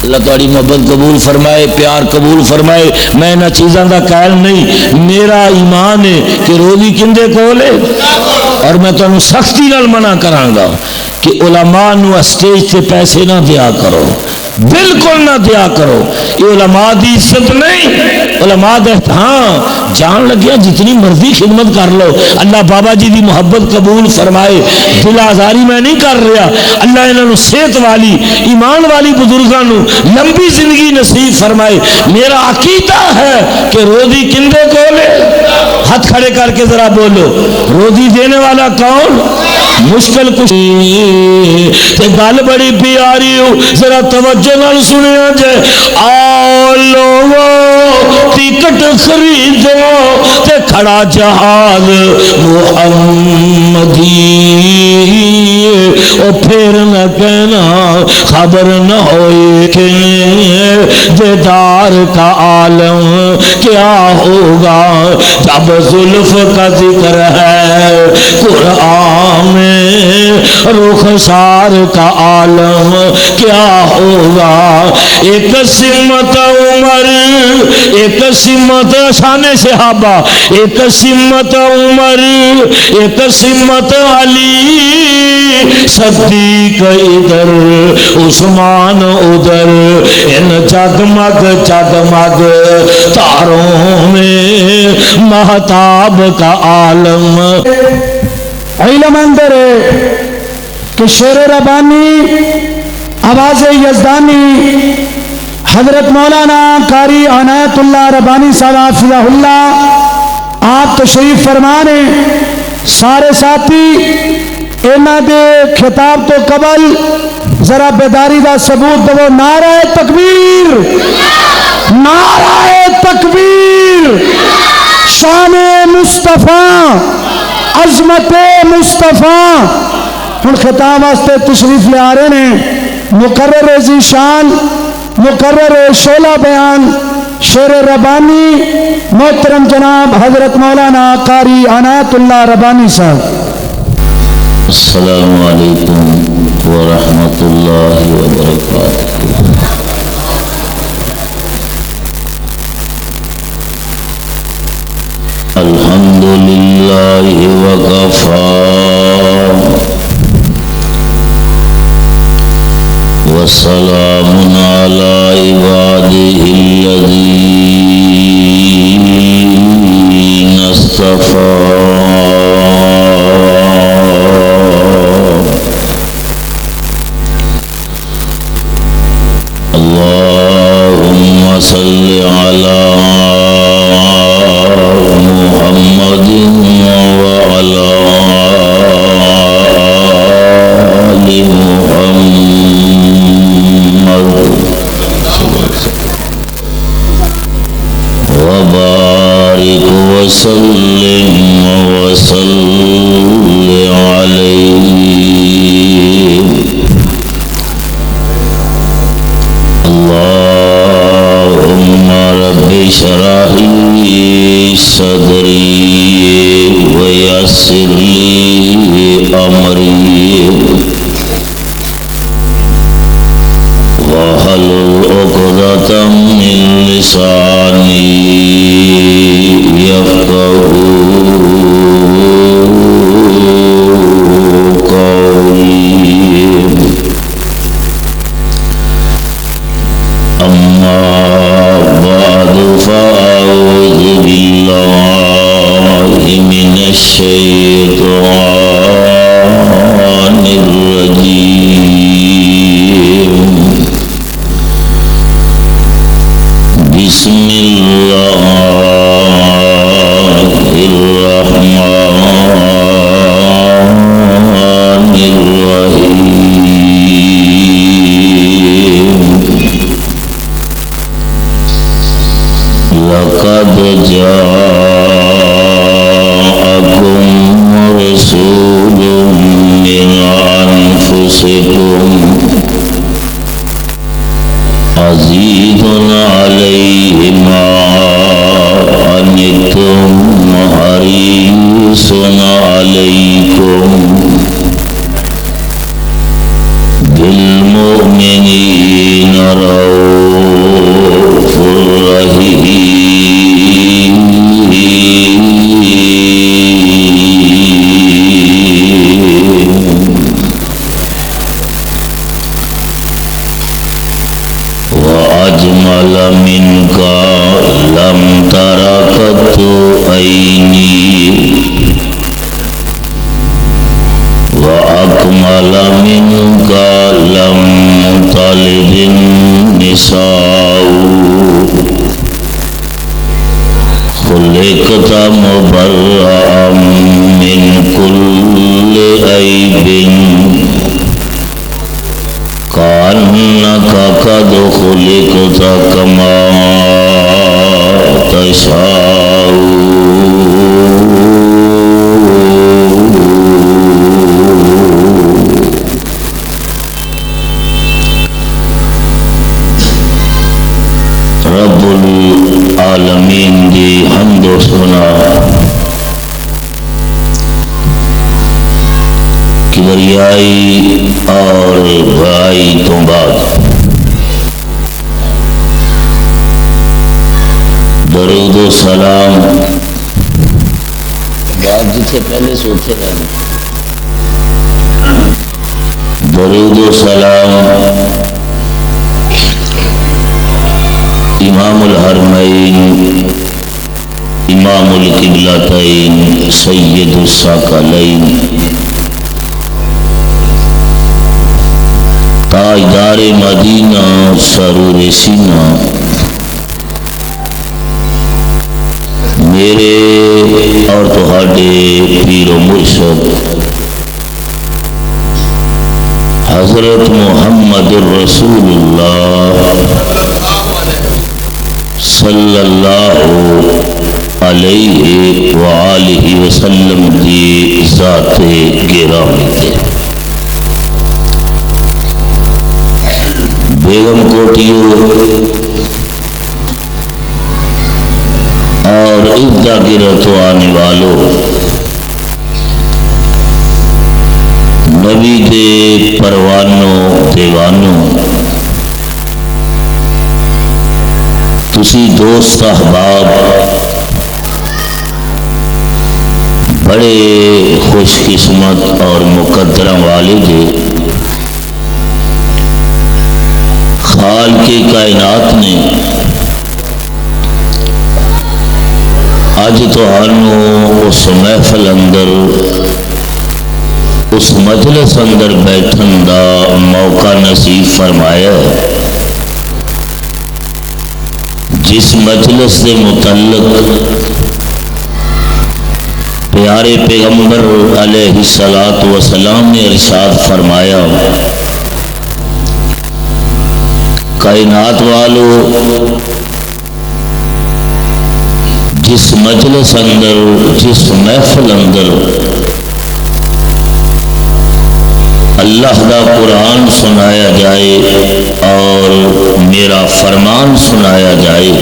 اللہ تاری محبت قبول فرمائے، پیار قبول فرمائے. میں نہ چیزاں دا قائل نہیں، میرا ایمان ہے کہ روزی کندے کول ہے. اور میں تمہیں سختی نال منع کراں گا کہ علماء نو اسٹیج تے پیسے نہ دیا کرو، بالکل نہ دیا کرو. یہ علماء دی عزت نہیں، علماء دے ہاں جان لگیا جتنی مرضی خدمت کر لو. اللہ بابا جی دی محبت قبول فرمائے. دل آزاری میں نہیں کر رہا. اللہ انہاں نو صحت والی ایمان والی بزرگاں نو لمبی زندگی نصیب فرمائے. میرا عقیدہ ہے کہ روزی کندے کول ہے؟ ہاتھ کھڑے کر کے ذرا بولو، روزی دینے والا کون؟ مشکل کچھ تے گل بڑی پیاری ہو، ذرا توجہ نال سنیا جائے. آ لوگو ٹکٹ خریدو تے کھڑا جہاز محمدی. او پھر نہ کہنا خبر نہ ہوئے کہ دیدار کا عالم کیا ہوگا جب زلف کا ذکر ہے قرآن میں، رخسار کا عالم کیا ہوگا. ایک سمت عمر، ایک سمت شان صحابہ، ایک سمت عمر، ایک سمت علی، صدیق ادھر عثمان ادھر، ان جگمگ جگمگ تاروں میں مہتاب کا عالم. علم اندر ہے کہ شعر ربانی آواز یزدانی حضرت مولانا قاری عنایت اللہ ربانی صاحب حافظہ اللہ آپ تشریف فرمانے. سارے ساتھی انہاں دے خطاب تو قبل ذرا بیداری دا ثبوت دو. نعرہ تکبیر، نعرہ تکبیر. شان مصطفیٰ، عظمت مصطفیٰ. ہن خطاب واسطے تشریف لے آ رہے ہیں مقرر ذیشان، مقرر شعلہ بیان شعر ربانی محترم جناب حضرت مولانا قاری عنایت اللہ ربانی صاحب. السلام علیکم ورحمۃ اللہ وبرکاتہ. الحمد للہ وکفی وسلام علی عبادہ الذین اصطفی. اللہم صل علی محمد وعلى آل محمد وبارك وسلم وصل عليه. اللهم رب اشرح لي صدری ویسر لی امری واحلل عقدۃ من لسانی یفقهوا قولی. اما بعد فاعوذ باللہ من الشیطان الرجیم. بسم اللہ الرحمن الرحیم. لقد جاءكم رسول من أنفسكم عزيز عليه ما عنتم حريص عليكم بالمؤمنين رؤوف وأجمل منك لم تر قط عيني وأكمل منك لم تلد النساء خلقت مبرأ من كل عيب كأنك قد خلقت كما تشاء رب العالمین دی حمد و ثنا کبریائی اور بھائی تو بعد درود و سلام بات جتنے پہلے سوچے رہنا درود و سلام امام الحرمین امام القبلتین سید الثقلین تاجدار مدینہ سرور سینہ میرے اور تہاڈے پیر و مرشد حضرت محمد الرسول اللہ صلی اللہ علیہ وآلہ وسلم کی ذات گرامی کے بیگم کوٹیوں اور اردا گرد آنے والوں نبی دے پروانوں دیوانوں تسی دوست احباب بڑے خوش قسمت اور مقدرہ والے جے خالق کائنات نے اج تہانوں اس محفل اندر اس مجلس اندر بیٹھن دا موقع نصیب فرمایا ہے جس مجلس سے متعلق پیارے پیغمبر علیہ الصلوۃ والسلام نے ارشاد فرمایا کائنات والو جس مجلس اندر جس محفل اندر اللہ دا قرآن سنایا جائے اور میرا فرمان سنایا جائے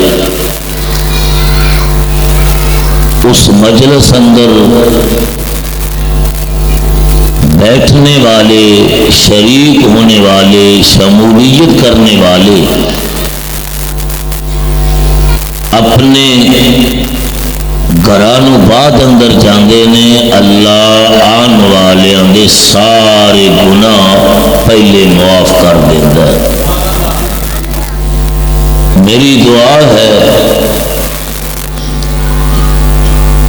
اس مجلس اندر بیٹھنے والے شریک ہونے والے شمولیت کرنے والے اپنے گھرانوں بعد اندر جاندے نے اللہ آن والے اندے سارے گناہ پہلے معاف کر دیتا ہے میری دعا ہے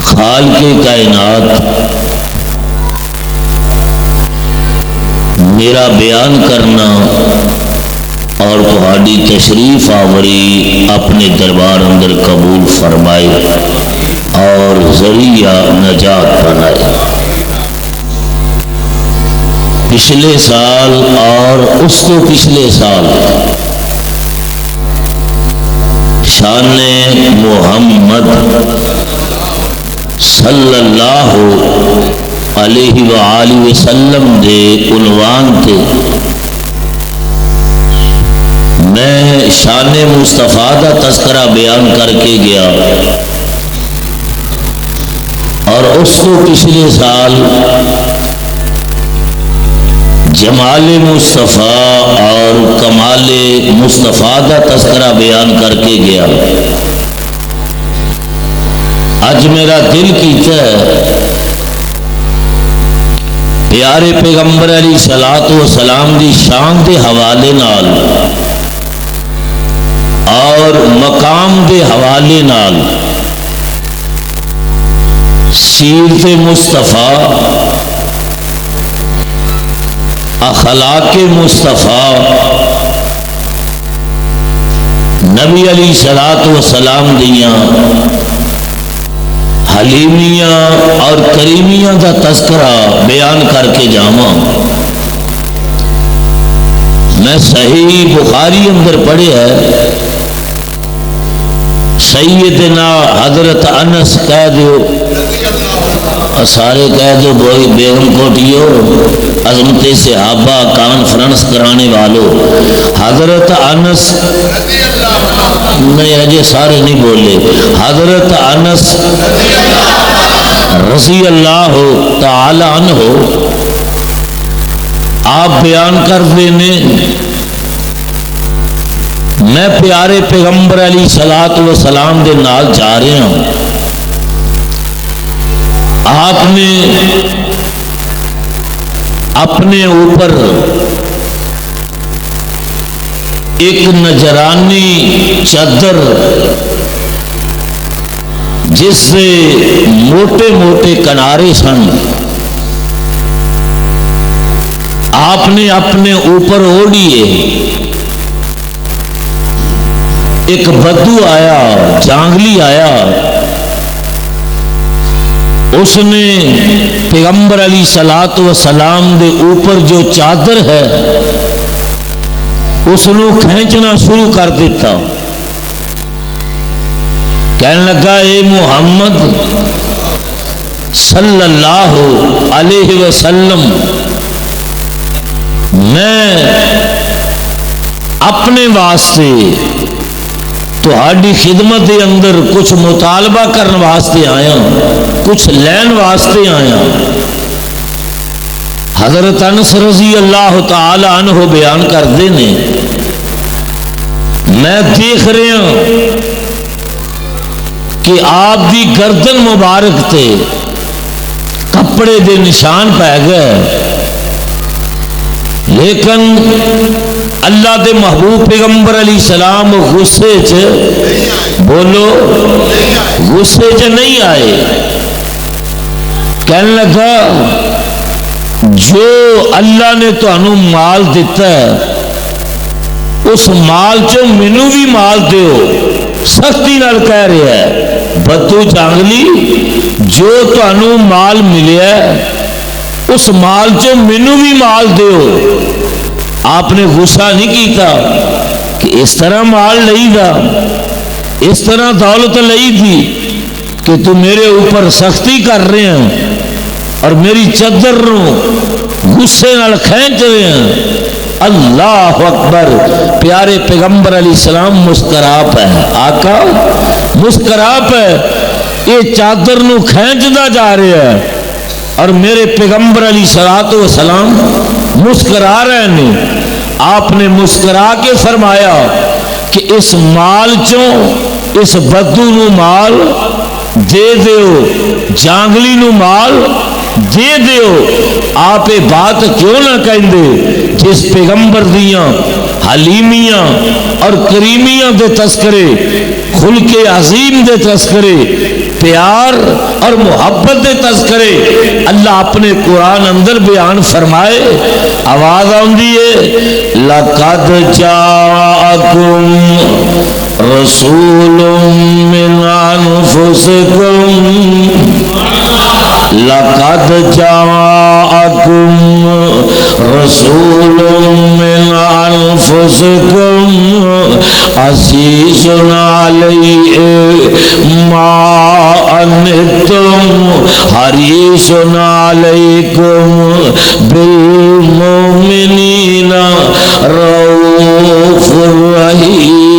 خالق کائنات میرا بیان کرنا اور تہاڈی تشریف آوری اپنے دربار اندر قبول فرمائے اور ذریعہ نجات بنائے پچھلے سال اور اس کو پچھلے سال شان محمد صلی اللہ علیہ وآلہ وسلم دے عنوان تے میں شان مصطفیٰ دا تذکرہ بیان کر کے گیا اور اس کو پچھلے سال جمال مصطفیٰ اور کمال مصطفیٰ دا تذکرہ بیان کر کے گیا آج میرا دل کیتا ہے پیارے پیغمبر علیہ الصلوۃ والسلام دی شان دے حوالے نال اور مقام دے حوالے نال سیرت مصطفیٰ، اخلاق مصطفیٰ، نبی علیہ الصلوۃ والسلام دیاں حلیمیاں اور کریمیاں دا تذکرہ بیان کر کے جاواں۔ میں صحیح بخاری اندر پڑھیا ہے، سیدنا حضرت انس کہہ دیو، سارے کہہ دو بیگم کوٹیو، عظمت صحابہ کانفرنس کرانے والوں، حضرت انس نہیں اجے سارے نہیں بولے، حضرت انس رضی اللہ تعالی عنہ آپ بیان کر دینے، میں پیارے پیغمبر علیہ الصلوۃ والسلام دے نال جا رہا ہوں، آپ نے اپنے اوپر ایک نجرانی چادر جس سے موٹے موٹے کنارے سن، آپ نے اپنے اوپر اوڑھیے، ایک بدو آیا، جانگلی آیا، اس نے پیغمبر علیہ الصلوۃ والسلام دے اوپر جو چادر ہے اس نو کھینچنا شروع کر دیتا، کہنے لگا اے محمد صلی اللہ علیہ وسلم، میں اپنے واسطے تہاڈی خدمت دے اندر کچھ مطالبہ کرنے واسطے آیا، کچھ لین واسطے آیا۔ حضرت انس رضی اللہ تعالی عنہ بیان کرتے ہیں، میں دیکھ رہا ہوں کہ آپ دی گردن مبارک تے کپڑے دے نشان پہ گئے، لیکن اللہ دے محبوب پیغمبر علیہ السلام غصے چ بولو غصے چ نہیں آئے، کہنے لگا جو اللہ نے تانوں مال دیتا ہے اس مال چ مینوں بھی مال دیو، سختی نال کہہ رہا ہے، بدو جانگلی جو تانوں مال ملیا ہے اس مال چ مینوں بھی مال دیو۔ آپ نے غصہ نہیں کیتا کہ اس طرح مال لئی دا، اس طرح دولت لئی تھی کہ تو میرے اوپر سختی کر رہے ہیں اور میری چادر غصے نال کھینچ رہے ہیں۔ اللہ اکبر، پیارے پیغمبر علیہ السلام مسکرا پہ، آقا مسکرا پہ، یہ چادر نو کھینچدا جا رہا ہے اور میرے پیغمبر علیہ الصلوۃ والسلام مسکرا رہے ہیں۔ آپ نے مسکرا کے فرمایا کہ اس مال چوں اس بدو نو مال دے دیو، جانگلی نو مال دے دیو۔ آپ یہ بات کیوں نہ کہیں دے جس پیغمبر دیاں حلیمیاں اور کریمیاں دے تذکرے، خلق عظیم دے تذکرے، پیار اور محبت دے تذکرے اللہ اپنے قرآن اندر بیان فرمائے۔ آواز آندی ہے لَقَدْ جَاءَكُمْ رَسُولٌ مِّنْ أَنفُسِكُمْ لَقَدْ جَاءَكُمْ رَسُولٌ مِّنْ أَنفُسِكُمْ عَزِيزٌ عَلَيْهِ مَا أَنِّتُمْ حَرِيصٌ عَلَيْكُمْ بِالْمُؤْمِنِينَ رَءُوفٌ رَحِيمٌ۔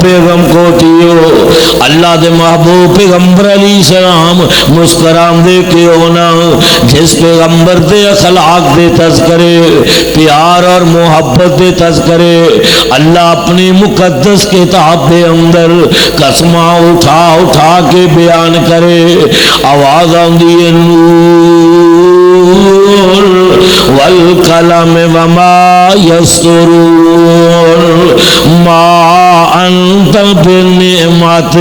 بیگم کوٹیو، اللہ دے محبوب پیغمبر علیہ السلام مسکرام دے کے ہونا، جس پیغمبر دے اخلاق دے تذکرے، پیار اور محبت دے تذکرے اللہ اپنی مقدس کتاب دے اندر قسمہ اٹھا اٹھا کے بیان کرے۔ آواز آندی ہے نور والقلم وما يسطرون ما أنت بنعمة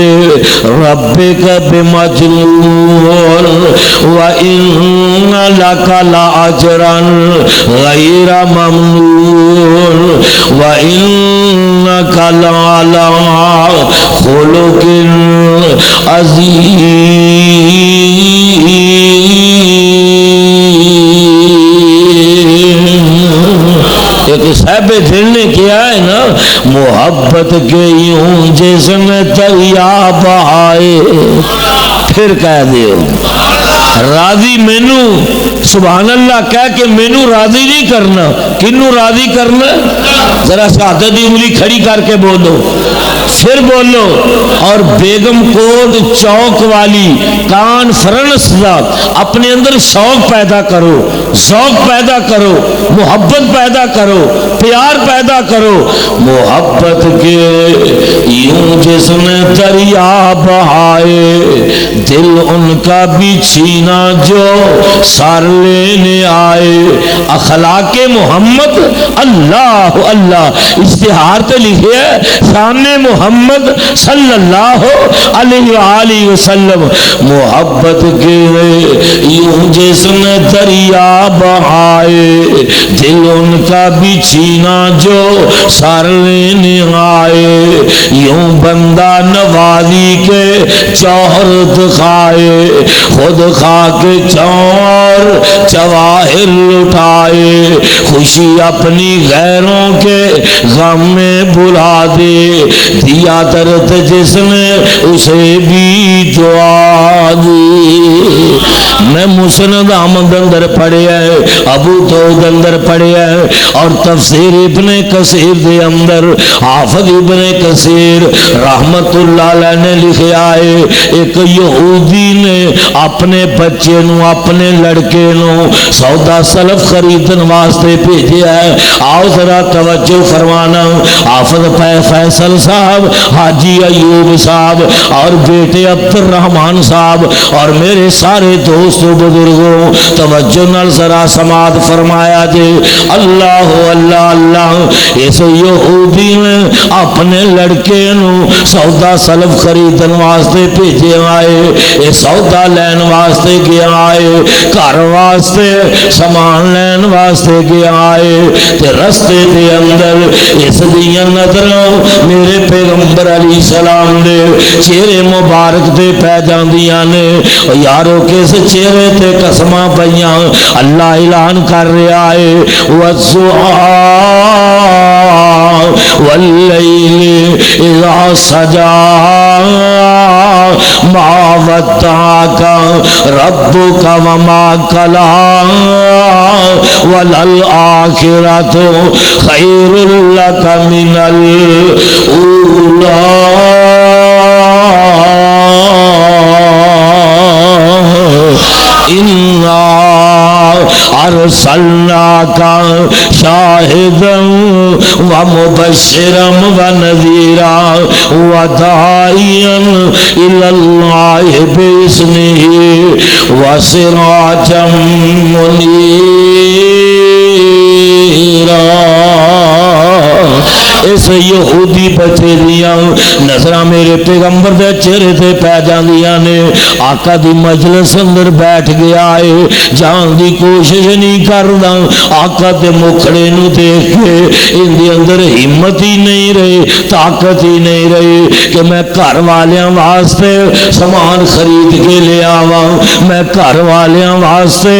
ربك بمجنون وإن لك لأجرا غير ممنون وإنك لعلى خلق عظيم. ایک صاحب دل نے کیا ہے نا محبت کے یوں جسم دریا بہائے پھر کہہ دیو راضی مینو سبحان اللہ کہہ کے مینو راضی نہیں کرنا کنو راضی کرنا ذرا شہادت دی انگلی کھڑی کر کے بولو پھر بولو اور بیگم کوٹ چوک والی کانفرنس دا اپنے اندر شوق پیدا کرو ذوق پیدا کرو محبت پیدا کرو پیار پیدا کرو محبت کے یوں جسم دریا بہائے دل ان کا بھی چھینا جو سار لینے آئے اخلاق محمد اللہ اللہ اشتہار تے لکھے ہے سامنے محمد صلی اللہ علیہ وآلہ وسلم محبت کے یوں جسم دریا بہائے دل ان کا بھی چھینا جو سار لینے آئے یوں بندہ نوازی کے جوہر دکھائے خود کھا کے چور جواہر لٹائے خوشی اپنی غیروں کے غم میں بلا دے دیا درد جس نے اسے بھی دعا دی. میں مسند احمد اندر پڑھے ہے ابو داؤد اندر پڑھے ہے اور تفسیر ابن کثیر دے اندر حافظ ابن کثیر رحمت اللہ علیہ نے لکھا ہے ایک یہودی نے اپنے بچے نو اپنے لڑکے نو سودا سلف خریدن واسطے بھیجا ہے. آؤ ذرا توجہ فرمانا حافظ فیصل صاحب حاجی ایوب صاحب اور بیٹے عبد الرحمان صاحب اور میرے سارے دوستوں بزرگوں توجہ نال ذرا سماعت فرمایا جے اللہ اللہ اللہ. اس یہودی نے اپنے لڑکے نو سودا سلف خریدن واسطے بھیجے آئے یہ سودا لین واسطے گیا آئے گھر واسطے سامان لین واسطے گیا آئے تے رستے دے اندر اس دیاں نظروں میرے پیغمبر علیہ السلام دے چہرے مبارک تے پہ جاندیاں نے یارو کس چہرے تے قسماں پیاں اللہ اعلان کر رہا ہے والضحیٰ واللیل اذا سجا ما ودعک ربک وما قلی وللآخرۃ خیر لک من الاولی. ارسلناک شاہدا ومبشرا ونذیرا وداعیا الی اللہ باذنہ وسراجا منیرا. اس یہودی بچے دیاں نظراں میرے پیغمبر دے چہرے تے پہ جاندیاں نے آقا دی مجلس اندر بیٹھ گیا ہے جان دی کوشش نہیں کردا آقا دے مکھڑے نو دیکھ کے ان دے اندر ہمت ہی نہیں رہی طاقت ہی نہیں رہی کہ میں گھر والیاں واسطے سامان خرید کے لے آواں میں گھر والیاں واسطے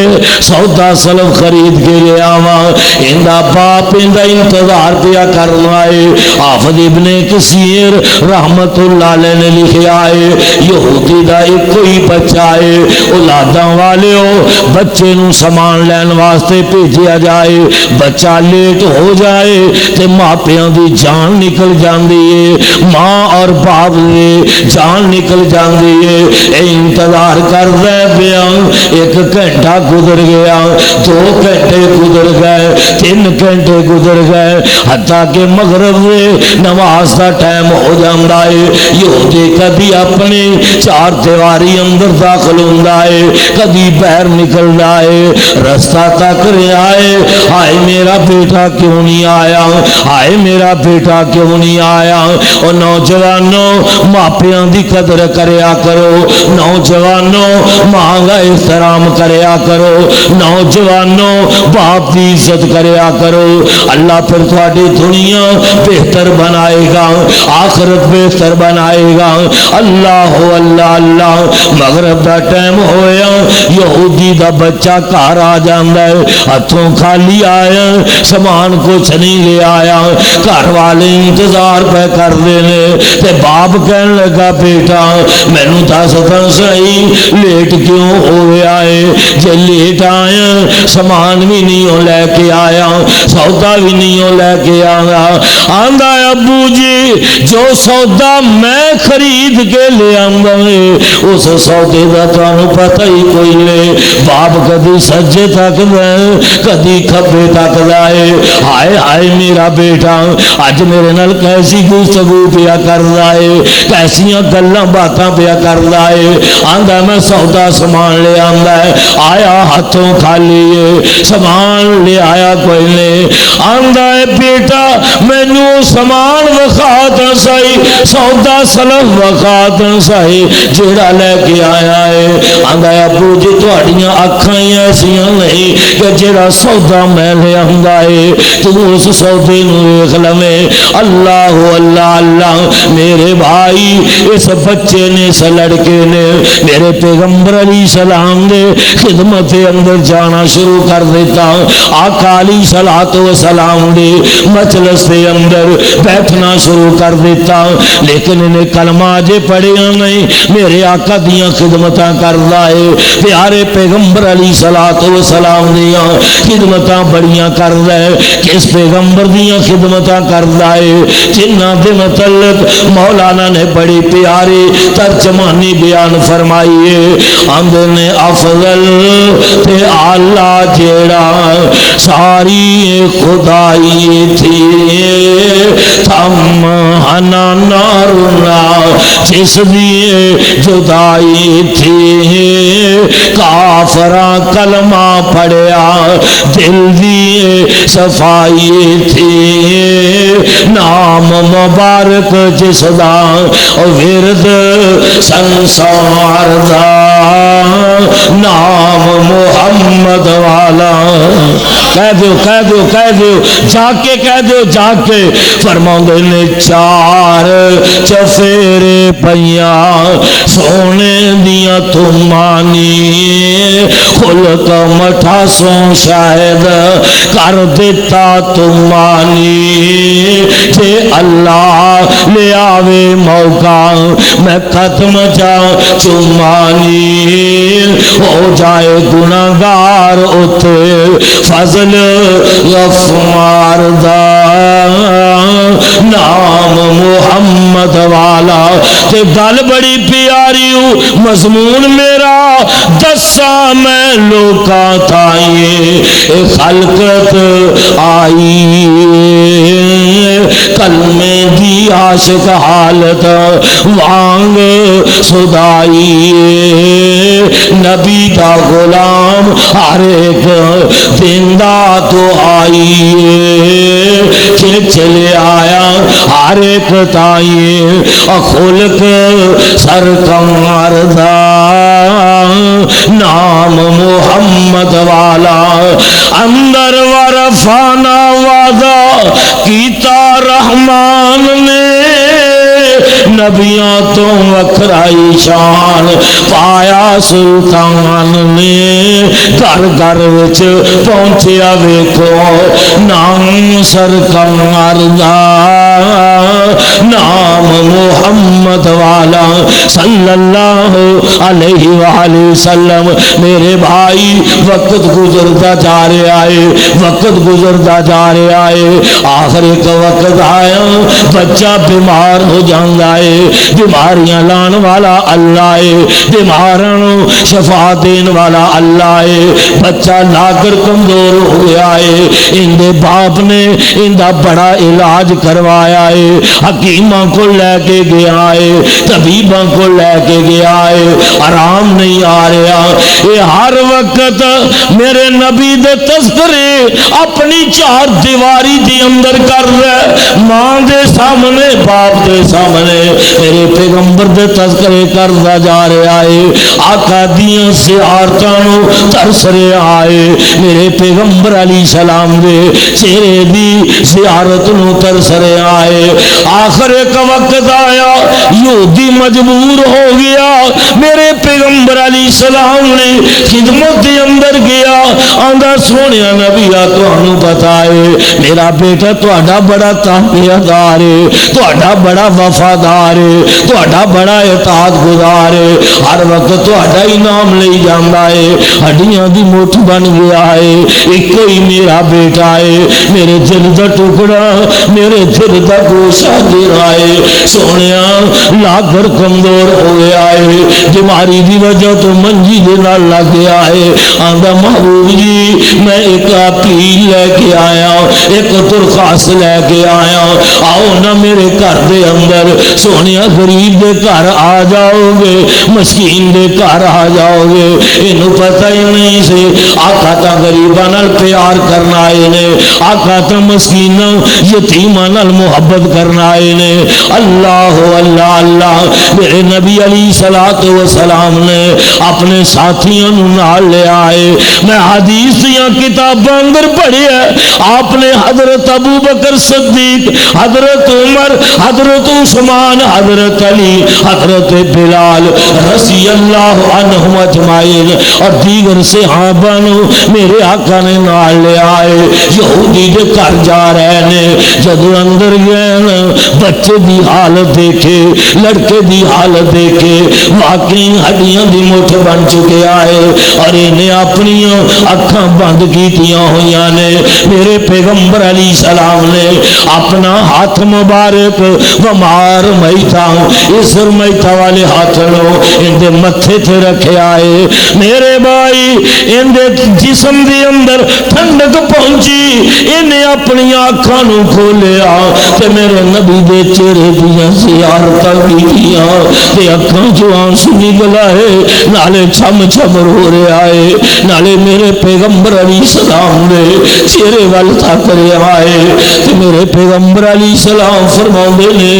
سودا سلف خرید کے لے آواں اندا باپ اندا انتظار پیا کرنا ہے. حافظ ابن کثیر رحمت اللہ علیہ نے لکھا ہے یہودی دا ایک کوئی بچہ ہے اولاداں والے ہو بچے نو سامان لین واسطے بھیجیا جائے بچہ لیٹ ہو جائے تے ماپیاں دی جان نکل جاندی ہے ماں اور باپ دی جان نکل جاندی ہے. انتظار کر رہے پیا ایک گھنٹہ گزر گیا 2 گھنٹے گزر گئے 3 گھنٹے گزر گئے حتیٰ کہ مغرب نماز دا ٹائم ہو جاتا ہے، یہودی کدی اپنے چار دیواری اندر داخل ہوتا ہے، کدی باہر نکلتا ہے، رستہ تک رہا ہے، ہائے میرا بیٹا کیوں نہیں آیا، ہائے میرا بیٹا کیوں نہیں آیا۔ اور نوجوانوں ماپیاں دی قدر کریا کرو، نوجوانوں ماں کا احترام کریا کرو، نوجوانوں باپ کی عزت کریا کرو، اللہ پھر تھوڑی دنیا بہتر بنائے گا، آخرت بہتر بنائے گا۔ اللہ اللہ اللہ۔ مغرب دا ٹائم ہویا، یہودی دا بچہ گھر آ جاندا ہے، ہاتھوں خالی آیا، سامان کچھ نہیں لے آیا، گھر والے انتظار پہ کر دینے تے باپ کہنے لگا بیٹا مینوں دس تاں صحیح لیٹ کیوں ہویا ہے، جے لیٹ آیا سامان بھی نہیں لے کے آیا، سودا بھی نہیں لے کے آیا۔ آندا ابو جی جو سودا میں خرید کے لے آندا ہے اس سودے دا تانوں پتہ ہی کوئی نہیں۔ باپ کدی سجے تکدا ہے کدی کھبے تکدا ہے، ہائے ہائے میرا بیٹا اج میرے نال کیسی گفتگو پیا کردا ہے، کیسیاں گلاں باتاں پیا کردا ہے۔ آندا میں سودا سامان لے آندا ہے، آیا ہاتھوں خالی ہے، سامان لے آیا کوئی نہیں۔ آندا ہے بیٹا مینوں سامان وکھا تے سہی، سودا سلف وکھا تے سہی جیڑا لے کے آیا ہے۔ آندا ہے ابو جی تہاڈیاں اکھاں ہی ایسیاں نہیں کہ جیڑا سودا میں لے آندا ہے تو اس سودے نوں ویکھ لویں۔ اللہ اللہ اللہ۔ میرے بھائی اس بچے نے اس لڑکے نے میرے پیغمبر علیہ السلام دے خدمت اندر جانا شروع کر دیتا، آقا علیہ صلوات و سلام دے مجلس دے اندر بیٹھنا شروع کر دیتا، لیکن انہیں کلمہ جے پڑھیا نہیں، میرے آقا دیاں خدمتاں کردا ہے، پیارے پیغمبر علیہ صلوات و سلام دیاں خدمتاں بڑیاں کردا ہے۔ کس پیغمبر دیاں خدمتاں کردا ہے جنہاں دے متعلق مولانا نے بڑی پیاری ترجمانی بیان فرمائی ہے۔ آندے نے افضل تے اعلیٰ جیڑا ساری خدائی تھی تھم ہنا نارنا جس دی جدائی تھی، کافراں کلمہ پڑھیا دل دی صفائی تھی، نام مبارک جس دا ورد سنسار دا نام محمد والا۔ کہہ دیو جا کے کہہ دیو جا کے۔ فرماؤں نے چار چفیرے پیاں سونے دیا تمانی، خلق مٹھا سو شاید کر دیتا تمانی، جے اللہ لے آوے موقع میں ختم جا چمانی، ہو جائے گناہگار اتے فضل غفار دا نام محمد والا۔ تے گل بڑی پیاری مضمون میرا دسا میں لوکاں تائیں خلقت آئی، کلمے دی عاشق حالت وانگ سدائی، نبی دا غلام ہر ایک زندہ تو آئی، چلے آیا ہر ایک تائیں خلق سرکار دا نام محمد والا۔ اندر ورفانا وعدہ کیتا رحمان نے، نبیاں تو وکھرائی شان پایا سلطان نے، گھر گھر وچ پہنچیا ویکھو نام سرکار دا نام محمد والا صلی اللہ علیہ وآلہ وسلم۔ میرے بھائی وقت گزرتا جا رہا ہے، وقت گزرتا جا رہا ہے، آخر ایک وقت آیا بچہ بیمار ہو جاتا ہے، ہے، بیماریاں لان والا اللہ ہے، بیماراں نوں شفا دین والا اللہ ہے۔ بچہ لا کر کمزور ہو گیا ہے، اندے باپ نے اندہ بڑا علاج کروایا ہے، حکیماں کو لے کے گیا ہے، طبیباں کو لے کے گیا ہے، آرام نہیں آ رہا۔ یہ ہر وقت میرے نبی دے تذکرے اپنی چار دیواری دی اندر کر رہے، ماں دے سامنے باپ دے سامنے میرے پیغمبر دے تذکرے کردا جا رہا ہے، آقا دیاں زیارتاں نو ترس رہا ہے، میرے پیغمبر علیہ السلام دے چہرے دی زیارت نو ترس رہا ہے۔ آخر ایک وقت آیا یہودی مجبور ہو گیا، میرے پیغمبر علیہ السلام نے خدمت دے اندر گیا، آندا سونیا نبی آ تانوں پتا ہے میرا بیٹا تہاڈا بڑا تابعدار ہے، تہاڈا بڑا وفادار ہے، تہاڈا بڑا اطاعت گزار ہے، ہر وقت تہاڈا ہی نام لئی جاندا ہے، ہڈیاں دی مٹھ بن گیا ہے، ایک ہی میرا بیٹا ہے، میرے دل دا ٹکڑا، میرے دل دا گوشہ گرا ہے، سونیا لا کر کمزور ہو گیا ہے، بیماری دی وجہ تو منجی دے نال لگ گیا ہے، آندا محبوب جی میں ایک اپیل لے کے آیا، ایک درخواست لے کے آیا، آؤ نہ میرے گھر دے اندر، سونیا غریب دے گھر آ جاؤ گے، مسکین دے گھر آ جاؤ گے، انہوں پتہ ہی نہیں سے آقا تا غریباں نال پیار کرنا آئے نے، آقا تا مسکیناں یتیماں نال محبت کرنا آئے نے۔ اللہ اللہ اللہ، میرے نبی علیہ السلام نے اپنے ساتھیوں نال لے آئے، میں حدیث دیاں کتاباں اندر پڑھی ہے، آپ نے حضرت ابو بکر صدیق، حضرت عمر، حضرت عثمان، حضرت علی، حضرت بلال رضی اللہ عنہم اجمعین اور دیگر صحابہ نو میرے آقا نے نال لے آئے، یہودی دے گھر جا رہے نے، جب اندر گئے بچے دی حالت دیکھے، لڑکے دی حالت دیکھے، واقعی ہڈیاں دی مٹھ بن چکے آئے اور انہیں اپنی اکھاں بند کیتیاں ہویاں نے۔ میرے پیغمبر علیہ السلام نے اپنا ہاتھ مبارک ومار میتا، اس میتا والے ہاتھ نو اندے متھے تے رکھے آئے، میرے بھائی اندے جسم دے اندر ٹھنڈک پہنچی، انہیں اپنی آنکھاں نو کھولیا تے میرے نبی دے چہرے دیاں زیارتاں کیتیاں تے اکھاں جو آنسو نکل آئے، نالے چھم چھم رو رہے آئے، نالے میرے پیغمبر علیہ السلام نے چہرے وال تک رہے آئے تے میرے پیغمبر علیہ السلام فرماؤندے نے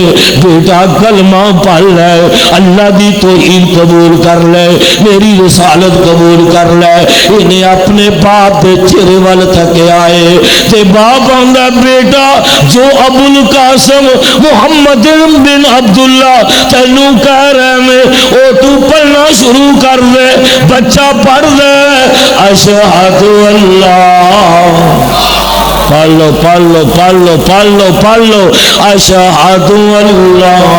بیٹا کلمہ پڑھ لے، اللہ دی توحید قبول کر لے، میری رسالت قبول کر لے۔ انہیں اپنے باپ دے چہرے وال تک آئے تے باپ آندا بیٹا جو ابو القاسم محمد بن عبداللہ تینوں کہہ رہے میں او تو پڑھنا شروع کر دے، بچہ پڑھ دے، اشہد اللہ، پڑھ لو پڑھ لو پڑھ لو پڑھ لو پڑھ لو، اشہد اللہ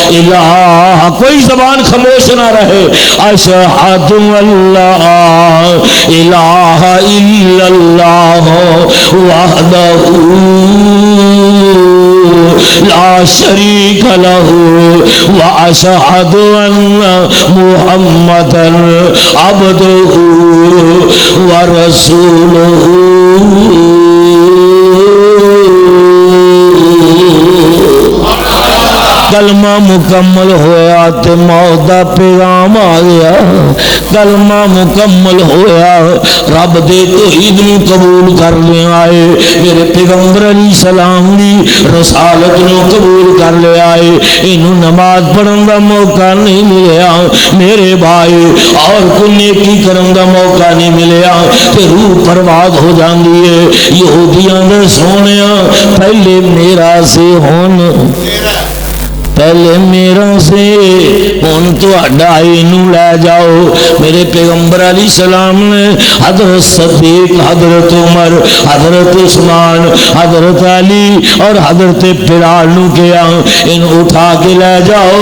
الہ، کوئی زبان خاموش نہ رہے، اشہد اللہ الہ الا اللہ وحدہ لا شریک لہ واشہد ان محمدا عبدہ ورسولہ۔ کلمہ مکمل ہویا تے موت دا پیغام آ گیا، کلمہ مکمل ہویا، رب دے توحید نو قبول کر لے آئے، میرے پیغمبر علیہ السلام دی رسالت نو قبول کر لے آئے، انہوں نماز پڑھن دا موقع نہیں ملیا میرے بھائی، اور کوئی نیکی کرن دا موقع نہیں ملیا تے روح پرواز ہو جاندی ہے۔ یہودیاں دے سونیا پہلے میرا سے ہون، پہلے میرا سے ہن تہاڈا اینوں لے جاؤ۔ میرے پیغمبر علیہ السلام نے حضرت صدیق، حضرت عمر، حضرت عثمان، حضرت علی اور حضرت بلال نو کیا ان اٹھا کے لے جاؤ،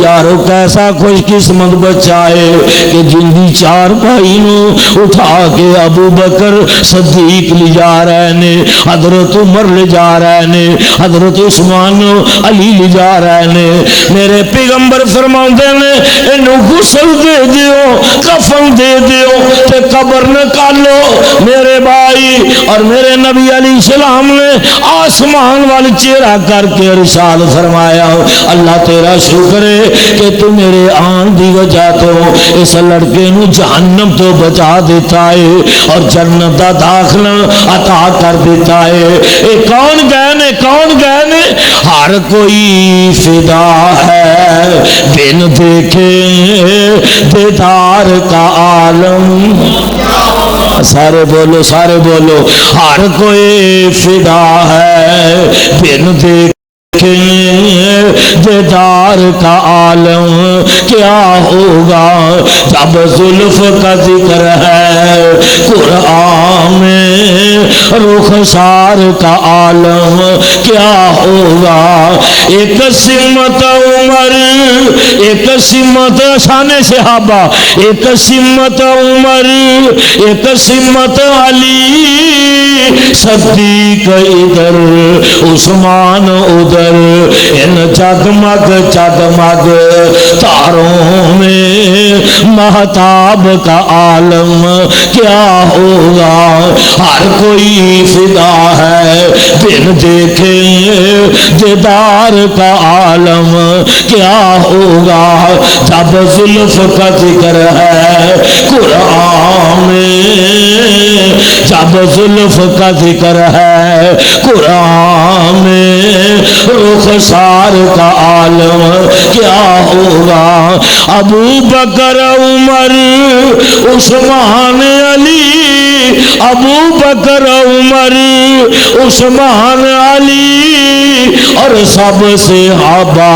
یارو کیسا خوش قسمت بچہ ہے کہ جن دی چار بھائی نو اٹھا کے ابو بکر صدیق لے جا رہے نے، حضرت عمر لے جا رہے نے، حضرت عثمان علی لے جا رہے نے، نے میرے پیغمبر فرماؤندے نے اینو غسل دے دیو کفن دے دیو تے قبر نکالو میرے بھائی اور میرے نبی علیہ السلام نے آسمان وال چہرہ کر کے ارشاد فرمایا اللہ تیرا شکر ہے کہ تو میرے آن دی وجہ تو اس لڑکے نو جہنم تو بچا دیتا ہے اور جنت دا داخلہ عطا کر دیتا ہے اے کون گئے نے ہر کوئی فدا ہے بن دیکھے دیدار کا عالم سارے بولو ہر کوئی فدا ہے بن دیکھے دیدار کا عالم کیا ہوگا جب زلف کا ذکر ہے قرآن میں رخسار کا عالم کیا ہوگا ایک سمت عمر ایک سمت شان صحابہ ایک سمت عمر ایک سمت علی صدیق ادھر عثمان ادھر ان جگمگ تاروں میں مہتاب کا عالم کیا ہوگا ہر کوئی فدا ہے بن دیکھے دیدار کا عالم کیا ہوگا جب زلف کا ذکر ہے قرآن میں جب زلف کا ذکر ہے قرآن میں رخسار کا عالم کیا ہوگا ابو بکر عمر عثمان علی ابو بکر عمر عثمان علی اور سب صحابہ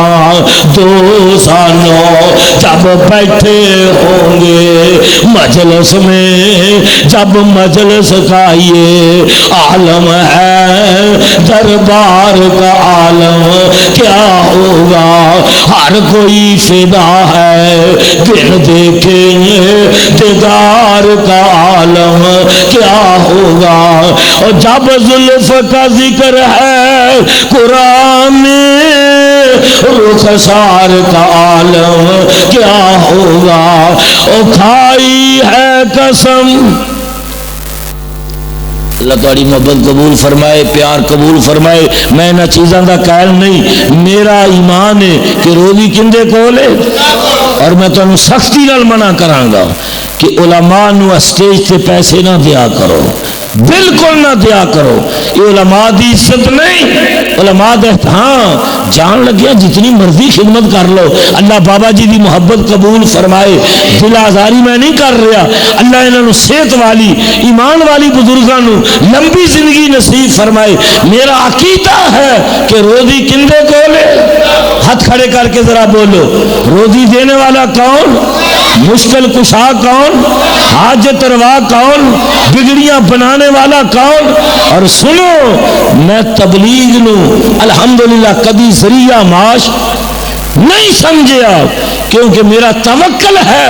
دو سالوں جب بیٹھے ہوں گے مجلس میں جب مجلس کا یہ عالم ہے دربار کا عالم کیا ہوگا ہر کوئی فدا ہے بن دیکھے دیدار کا عالم کیا ہوگا اور جب زلف کا ذکر ہے قرآن میں رخسار کا عالم کیا ہوگا اور کھائی ہے قسم اللہ تاری محبت قبول فرمائے پیار قبول فرمائے میں نہ چیزاں دا قائل نہیں میرا ایمان ہے کہ روزی کندے کول ہے اور میں تمہیں سختی نال منع کراں گا کہ علماء نو اسٹیج تے پیسے نہ دیا کرو بالکل نہ دیا کرو یہ علماء دی عزت نہیں علماء دے ہاں جان لگیا جتنی مرضی خدمت کر لو اللہ بابا جی دی محبت قبول فرمائے دل آزاری میں نہیں کر رہا اللہ انہوں صحت والی ایمان والی بزرگاں نو لمبی زندگی نصیب فرمائے میرا عقیدہ ہے کہ روزی کندے کولے ہاتھ کھڑے کر کے ذرا بولو روزی دینے والا کون مشکل کشا کون حاجت روا کون بگڑیاں بنانے والا کون اور سنو میں تبلیغ نو الحمدللہ کبھی ذریعہ معاش نہیں سمجھیا کیونکہ میرا توکل ہے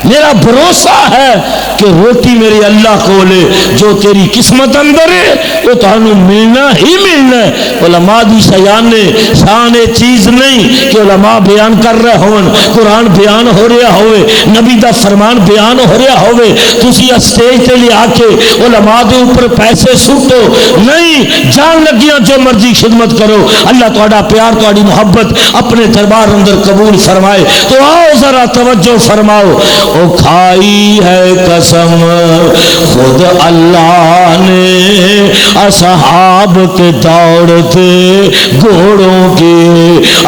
میرا بھروسہ ہے کہ روٹی میرے اللہ کو لے جو تیری قسمت اندر ہے وہ تانوں ملنا ہی ملنا ہے علماء دی شان چیز نہیں کہ علماء بیان کر رہے ہون قرآن بیان ہو رہا ہوئے نبی دا فرمان بیان ہو رہا ہوئے تسی اسٹیج تے لے آ کے علماء دے اوپر پیسے سٹو نہیں جان لگیاں جو مرضی خدمت کرو اللہ تہاڈا پیار تہاڈی محبت اپنے دربار اندر قبول فرمائے تو آؤ ذرا توجہ فرماؤ او کھائی ہے قسم خود اللہ نے اصحاب کے دوڑتے گھوڑوں کے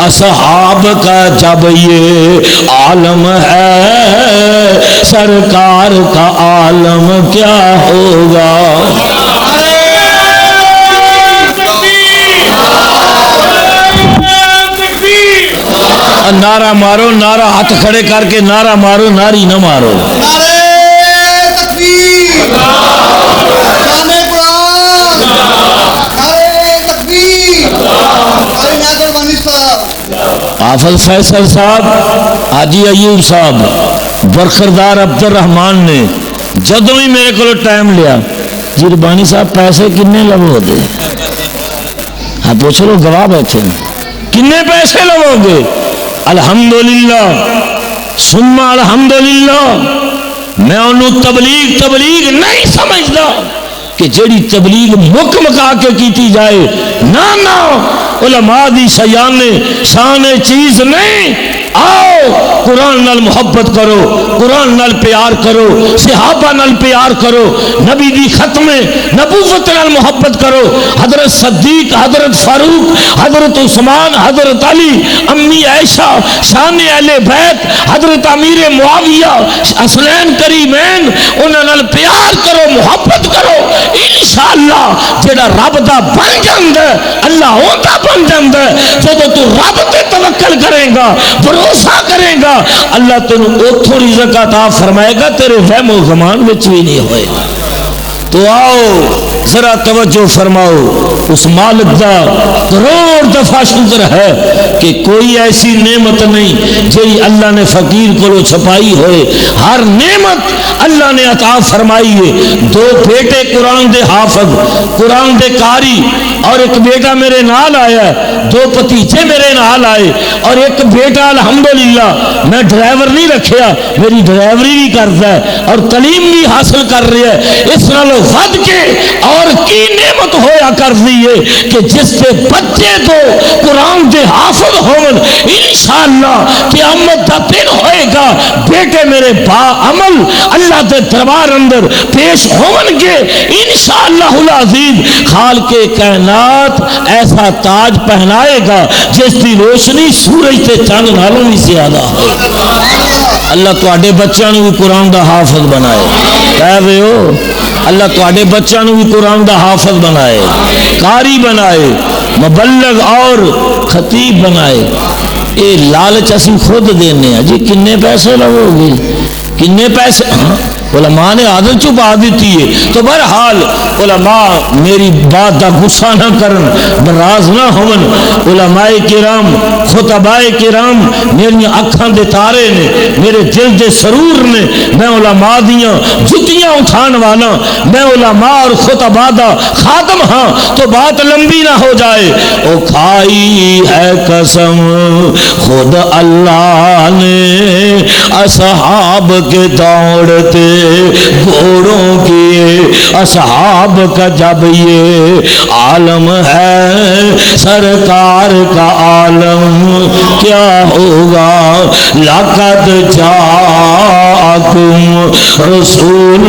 اصحاب کا جب یہ عالم ہے سرکار کا عالم کیا ہوگا نعرہ مارو نعرہ ہاتھ کھڑے کر کے نعرہ مارو ناری نہ مارو حافظ فیصل صاحب حاجی ایوب صاحب برخردار عبد الرحمان نے جدوں ہی میرے کو ٹائم لیا جی ربانی صاحب پیسے کنے لو دے ہاں پوچھ لو گواہ بیٹھے کنے پیسے لو گے؟ الحمدللہ ثم الحمدللہ۔ میں انہوں تبلیغ نہیں سمجھدا کہ جیڑی تبلیغ مک مکا کے کیتی جائے، نا علماء دی شان چیز نہیں۔ آؤ قرآن نال محبت کرو، قرآن نال پیار کرو، صحابہ نال پیار کرو، نبی دی ختم نبوت نال محبت کرو، حضرت صدیق، حضرت فاروق، حضرت عثمان، حضرت علی، امی عائشہ، شان اہل بیت، حضرت امیر معاویہ، حسنین کریمین، انہاں نال پیار کرو، محبت کرو۔ انشاءاللہ جڑا رب دا بن جاندا ہے اللہ اوندا بن جاندا ہے۔ جدوں تو رب تے توکل کرے گا، بھروسہ کرے گا، اللہ تینوں اوتھوں رزق عطا فرمائے گا، تیرے وہم و گمان وچ بھی نہیں ہوئے گا۔ تو آؤ ذرا توجہ فرماؤ، اس مالک دا کروڑ دفعہ شکر ہے کہ کوئی ایسی نعمت نہیں جی اللہ نے فقیر کو چھپائی ہوئے، ہر نعمت اللہ نے عطا فرمائی ہے۔ دو بیٹے قرآن دے حافظ، قرآن دے قاری، اور ایک بیٹا میرے نال آیا ہے، دو بھتیجے میرے نال آئے، اور ایک بیٹا الحمدللہ میں ڈرائیور نہیں رکھیا، میری ڈرائیوری بھی کرتا ہے اور تعلیم بھی حاصل کر رہا ہے۔ اس نالوں ود کے اور کی نعمت ہویا کر دیئے کہ جس دے بچے تو قرآن دے حافظ ہون، انشاءاللہ قیامت دا دن ہوئے گا، بیٹے میرے با عمل اللہ دے دربار اندر پیش ہون گے انشاءاللہ العزیز۔ خالق کائنات ایسا تاج پہنائے گا جس دی روشنی سورج تے چاند نالوں بھی زیادہ ہے۔ اللہ تواڈے بچوں بھی قرآن دا حافظ بنائے، کہہ رہے ہو اللہ تواڈے بچوں بھی قرآن دا حافظ بنائے، قاری بنائے، مبلغ اور خطیب بنائے۔ اے لالچ اسی خود دینے ہیں جی، کنے پیسے لگو گے، کنے پیسے؟ علماء نے عادت چھپا دیتی ہے۔ تو بہرحال علماء میری بات دا غصہ نہ کرن، ناراض نہ ہون۔ علماء کرام، خطباء کرام میری اکھاں دے تارے نے، میرے دل دے سرور نے۔ میں علماء دیاں جتیاں اٹھان والا، میں علماء اور خطباء دا خادم ہاں، تو بات لمبی نہ ہو جائے۔ او کھائی ہے قسم خود اللہ نے اصحاب کے دوڑتے گھوڑوں کی، اصحاب کا جب یہ عالم ہے سرکار کا عالم کیا ہوگا۔ لقد جاءکم رسول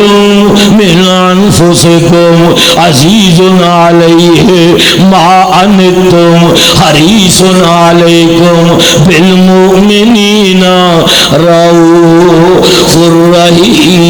من انفسکم عزیز علیہ ما عنتم حریص علیکم بالمؤمنین رؤوف رحیم۔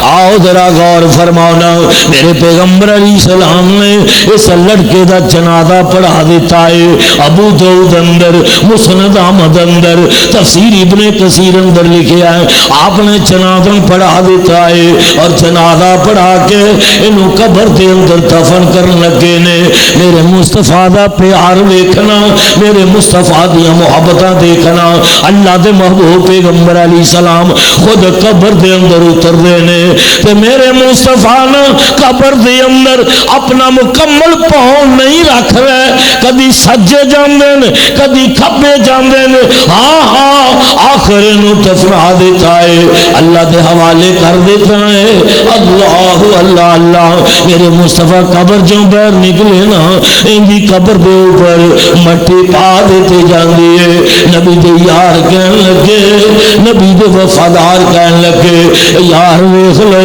آؤ ذرا غور فرمانا، میرے پیغمبر علیہ السلام نے اس لڑکے دا جنازہ پڑھا دیتا ہے۔ ابو داؤد اندر، مسند احمد اندر، تفسیر ابن کثیر اندر لکھیا ہے، آپ نے جنازہ پڑھا دیتا ہے اور جنازہ پڑھا کے انہوں قبر دے اندر دفن کرن لگے نے۔ میرے مصطفیٰ دا پیار دیکھنا، میرے مصطفیٰ دیا محبتاں دیکھنا۔ اللہ دے محبوب پیغمبر علیہ السلام خود قبر دے اندر اتر دے نے، تے میرے مصطفیٰ نے قبر دے اندر اپنا مکمل پاؤں نہیں رکھ رہے، کدی سجے جاندے کدی کھبے جاندے، ہاں آخر نو دفنا دیتا ہے، اللہ دے حوالے کر دیتا ہے۔ اللہ اللہ اللہ، میرے مصطفیٰ قبر جو باہر نکلے نا، ان دی قبر دے اوپر مٹی پا دیتے جاندی ہے۔ نبی دے یار کہن لگے، نبی دے وفادار کہن لگے، یار ویکھ لو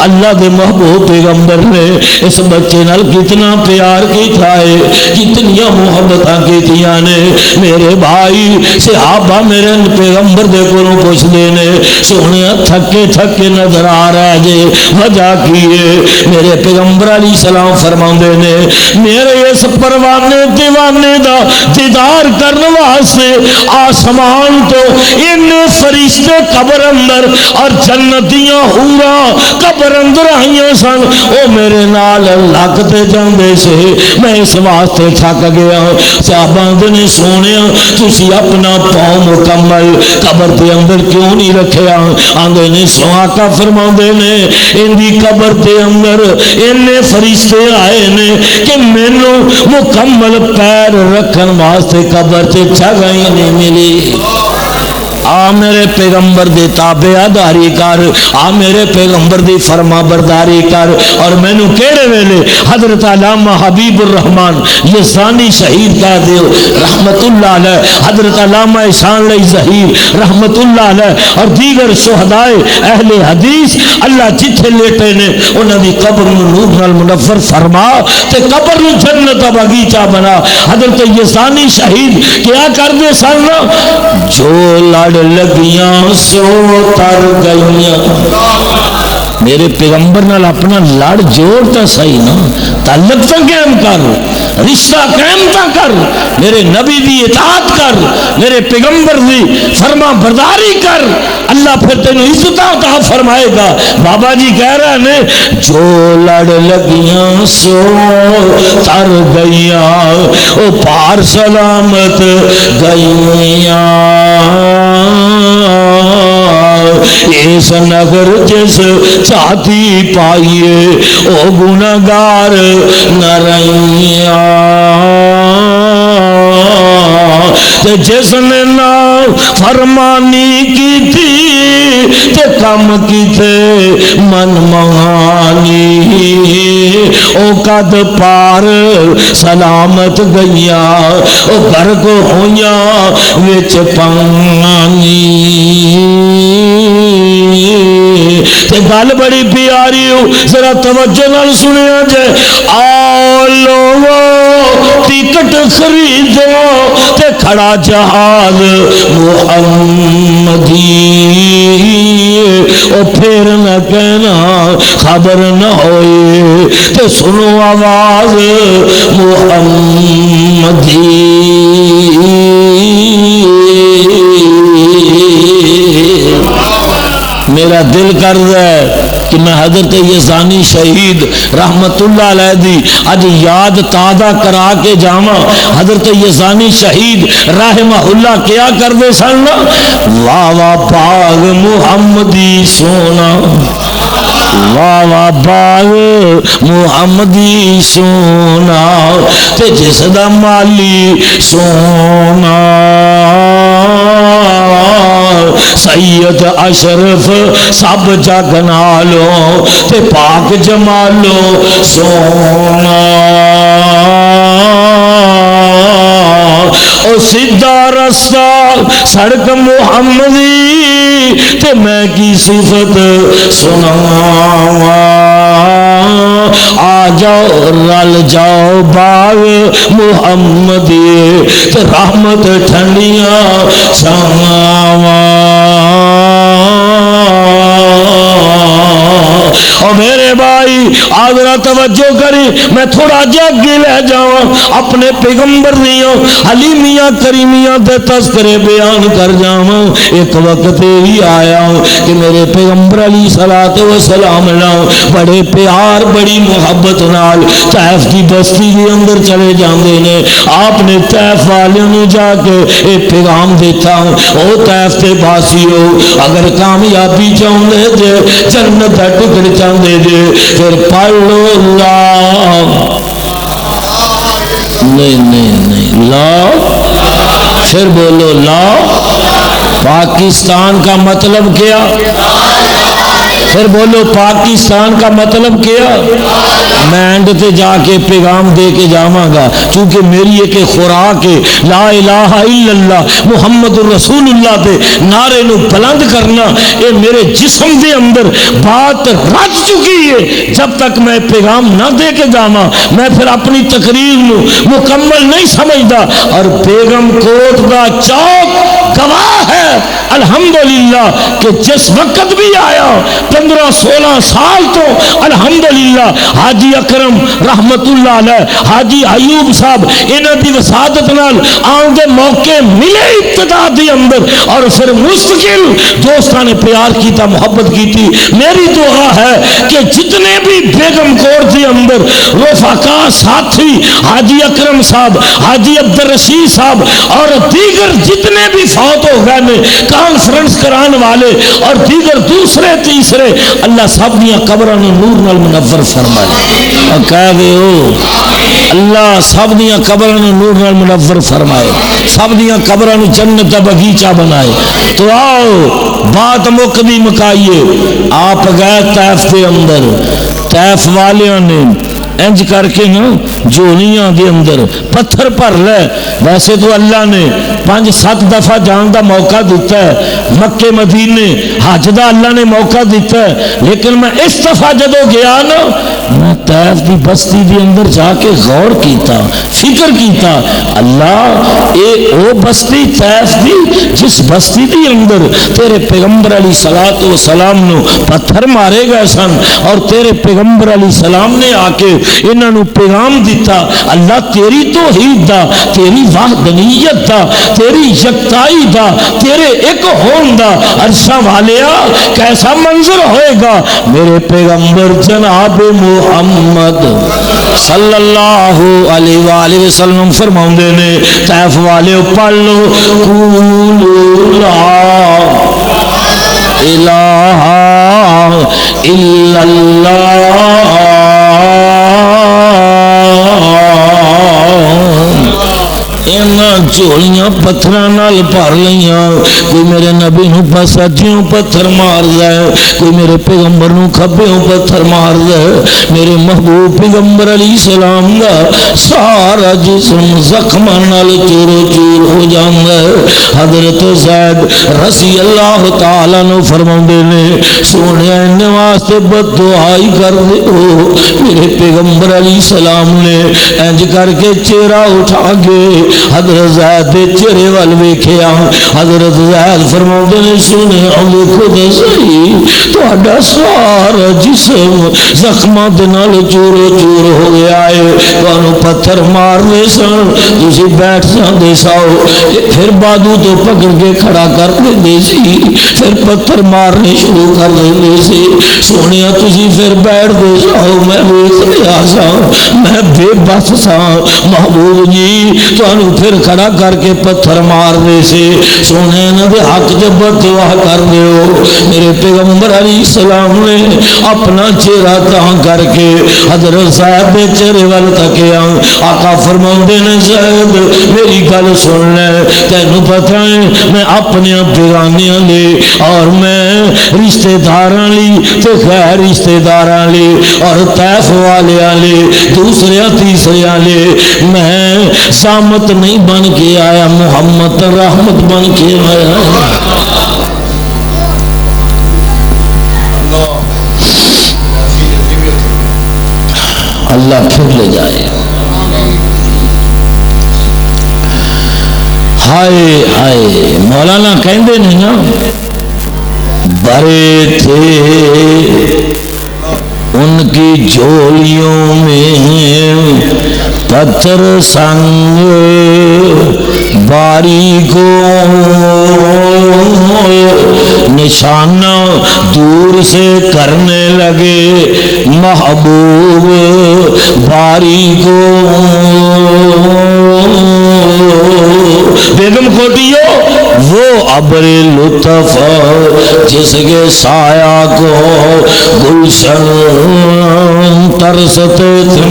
اللہ دے محبوب پیغمبر نے اس بچے نال کتنا پیار کیتا ہے، کتنیاں محبتاں کیتیاں نے۔ میرے بھائی صحابہ میرے پیغمبر دے کولوں پوچھدے نے، سونیا تھکے تھکے نظر آ رہا جے، وجہ کی ہے؟ میرے پیغمبر علیہ السلام فرماندے نے، میرے اس پروانے دیوانے دا دیدار کرن واسطے آسمان تو ان فرشتے فرشتے قبر اندر اور جنتیاں حورا قبر اندر آئیاں سن، او میرے نال لگتے جاندے سے، میں اس واسطے تھک گیا۔ صحابہ نے سونیا تسی اپنا پاؤں مکمل قبر دے اندر کیوں نہیں رکھیا؟ آندے نے سو آقا فرماندے نے ان دی قبر دے اندر اننے فرشتے آئے نے کہ مینوں مکمل پیر رکھن واسطے قبر تے جگہ ہی نہیں ملی۔ آ میرے پیغمبر دی تابعداری کر، آ میرے پیغمبر دی فرما برداری کر۔ اور مینو کہڑے ویلے حضرت علامہ حبیب الرحمن یزدانی شہید کہہ دیو رحمت اللہ علیہ، حضرت علامہ احسان علی ظہیر رحمت اللہ علیہ اور دیگر شہدائے اہل حدیث اللہ جتھے لیٹے نے انہاں دی قبر نو نور نال منور فرما تے قبر نو جنت دا باغیچہ بنا۔ حضرت یزدانی شہید کیا کردے سن؟ جو لڑ لگیاں سو تر گئیاں۔ میرے پیغمبر نال اپنا لڑ جوڑتا صحیح نا، تعلق تا قائم کر، رشتہ قائم تا کر، میرے نبی دی اطاعت کر، میرے پیغمبر دی فرما برداری کر، اللہ پھر تینوں عزت عطا فرمائے گا۔ بابا جی کہہ رہے ہیں جو لڑ لگیاں سو تر گئیاں، او پار سلامت گئیاں، اس نگر جس چاہتی پائیے او گناہگار نہ رہیاں، تے جس نے نا فرمانی کی تھی تے کم کی تھے من مانی، او قد پار سلامت گئیاں، او غرق ہویاں وچ پانی۔ تے گل بڑی پیاری ہو، ذرا توجہ نال سنیا جائے۔ آؤ لوگو ٹکٹ خریدو تے کھڑا جہاز محمدی، او پھر نہ کہنا خبر نہ ہوئے تے سنو آواز محمدی۔ میرا دل کر رہا ہے کہ میں حضرت یزدانی شہید رحمت اللہ علیہ دی اج یاد تازہ کرا کے جاواں۔ حضرت یزدانی شہید رحمہ اللہ کیا کردے سن؟ واہ واہ باغ محمدی سونا، واہ واہ باغ محمدی سونا، تے جس دا مالی سونا، سید اشرف سب جگ نالو تے پاک جمالو سونا، او سیدھا رستہ سڑک محمدی تے میں کی صفت سناواں، آ جاؤ رل جاؤ باغ محمدی تے رحمت ٹھنڈیاں چھاواں۔ اور میرے بھائی آدھرا توجہ کری، میں تھوڑا جاگی لے جاؤں اپنے پیغمبر دیوں حلیمیاں کریمیاں دے تذکرے بیان کر جاؤں۔ ایک وقت ہی آیا کہ میرے پیغمبر علیہ الصلوۃ والسلام نال بڑے پیار بڑی محبت نال طائف کی بستی کے اندر چلے جاندے نے۔ آپ نے طائف والوں نے جا کے ایک پیغام دیتا، او طائف تے باسیو اگر کامیابی چاہندے جے جنت دا ٹکڑ چاہندے جے پھر پڑھ لو لا، نہیں لا، پھر بولو لا۔ پاکستان کا مطلب کیا؟ پھر بولو پاکستان کا مطلب کیا؟ میں اینڈ تے جا کے پیغام دے کے جاواں گا، چونکہ میری ایک خوراک ہے لا الہ الا اللہ محمد الرسول اللہ دے نعرے نو بلند کرنا، اے میرے جسم دے اندر بات رچ چکی ہے۔ جب تک میں پیغام نہ دے کے جاواں میں پھر اپنی تقریر نو مکمل نہیں سمجھدا۔ اور بیگم کوٹ دا چوک گواہ ہے الحمدللہ کہ جس وقت بھی آیا 15-16 سال تو الحمدللہ حاجی اکرم رحمت اللہ علیہ حاجی ایوب صاحب انہاں دی وسادت نال آن دے موقع ملے ابتدا دے اندر اور پھر مستقل دوستاں نے پیار کیتا محبت کیتی. میری دعا ہے کہ جتنے بھی بیگم کوٹ دے اندر رفقا ساتھی حاجی اکرم صاحب حاجی عبدالرشید صاحب اور دیگر جتنے بھی فوت ہو گئے نے کانفرنس کران والے اور دیگر دوسرے تیسرے اللہ سب دیا قبراں نور نال منور فرمائے اور کہہ گئے ہو اللہ سب دیا قبراں نور نال منور فرمائے سب دیا قبراں جنت دا باغیچہ بنائے. تو آؤ بات مکدی مکائیے. آپ گئے طیف کے اندر طیف والیاں نے انج کر کے نا جولیاں دے اندر پتھر بھر لے. ویسے تو اللہ نے 5-7 دفعہ جان دا موقع دیتا ہے مکے مدینے حج دا اللہ نے موقع دیتا ہے لیکن میں اس دفعہ جدو گیا نا میں طیف دی بستی دی اندر جا کے غور کیتا فکر کیتا اللہ اے او بستی طیف دی جس بستی دی اندر تیرے پیغمبر علیہ الصلوۃ والسلام نو پتھر مارے گئے سن اور تیرے پیغمبر علیہ السلام نے آ کے انہاں نو پیغام دیتا اللہ تیری توحید دا تیری وحدانیت دا تیری یکتائی دا تیرے ایک ہون دا عرشہ والیا کیسا منظر ہوئے گا. میرے پیغمبر جناب محمد صلی اللہ علیہ وآلہ وسلم فرماؤں دے نے طیف والے پڑھ لو قولوا لا الہ الا اللہ چولیاں پتھراں نال بھر لیاں. کوئی میرے نبی نو سجیوں پتھر مار دے کوئی میرے پیغمبر نو کھبیوں پتھر مار دے. میرے محبوب پیغمبر علیہ السلام دا سارا جسم زخماں نال چورو چور ہو جاندا ہے. حضرت زید رضی اللہ تعالی نو فرماندے نے سونے ان واسطے بد دعائی کر دے ہو. میرے پیغمبر علیہ السلام نے انج کر کے چہرہ اٹھا کے حضرت زید دے چہرے وال ویکھیا. حضرت زید فرماندے نے سنے دیکھو تے صحیح تہاڈا سارا جسم زخماں دے نال چورو چور ہو گیا ہے. تانوں پتھر مارنے سن تسی بیٹھ جاندے ساؤ پھر بادو تو پکڑ کے کھڑا کر دیندے سی پھر پتھر مارنے شروع کر دیندے سی. سونیا تسی پھر بیٹھ دے ساؤ میں ویکھ رہا سا میں بے بس سا. محبوب جی تانوں پھر کھڑا کر کے پتھر مار دے سے سونے انہاں دے حق تے بد دعا کر دیو. میرے پیغمبر علیہ السلام نے اپنا چہرہ تاں کر کے حضرت صاحب دے چہرے وال تکیا. آقا فرماندے نے زید میری گل سن لے تینوں پتہ ہے میں اپنے بیگانیاں لے اور میں رشتہ داراں لی تے غیر رشتہ داراں لے اور طیف والیاں لے دوسرے تیسرے لے میں سامت نہیں بن کے آیا محمد رحمت بن کے آیا. اللہ پھر لے جائے. ہائے ہائے مولانا کہندے نہیں نا بھرے تھے ان کی جھولیوں میں پتھر سنگ باریکوں نشانہ دور سے کرنے لگے محبوب باریکوں. بیگم کوٹیو وہ ابر لطف جس کے سایہ کو گلشن ترستے تھے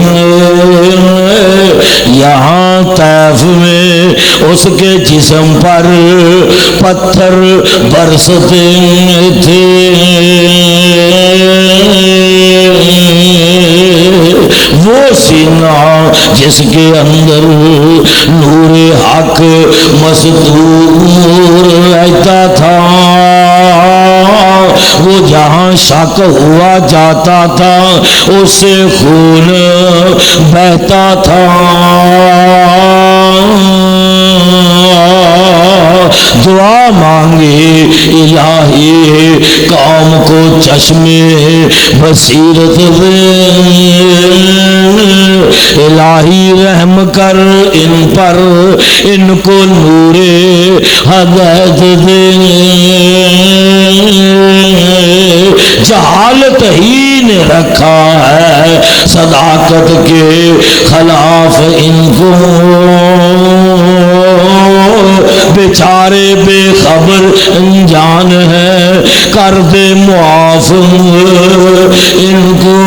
یہاں طیف میں اس کے جسم پر پتھر برستے تھے. وہ سینہ جس کے اندر نور حق مستور رہتا تھا وہ جہاں شک ہوا جاتا تھا اس سے خون بہتا تھا. دعا مانگے الہی قوم کو چشمے بصیرت دے، الہی رحم کر ان پر، ان کو نور ہدایت دے، جہالت ہی نے رکھا ہے صداقت کے خلاف ان کو، بیچارے بے خبر انجان ہے، کر دے معاف ان کو۔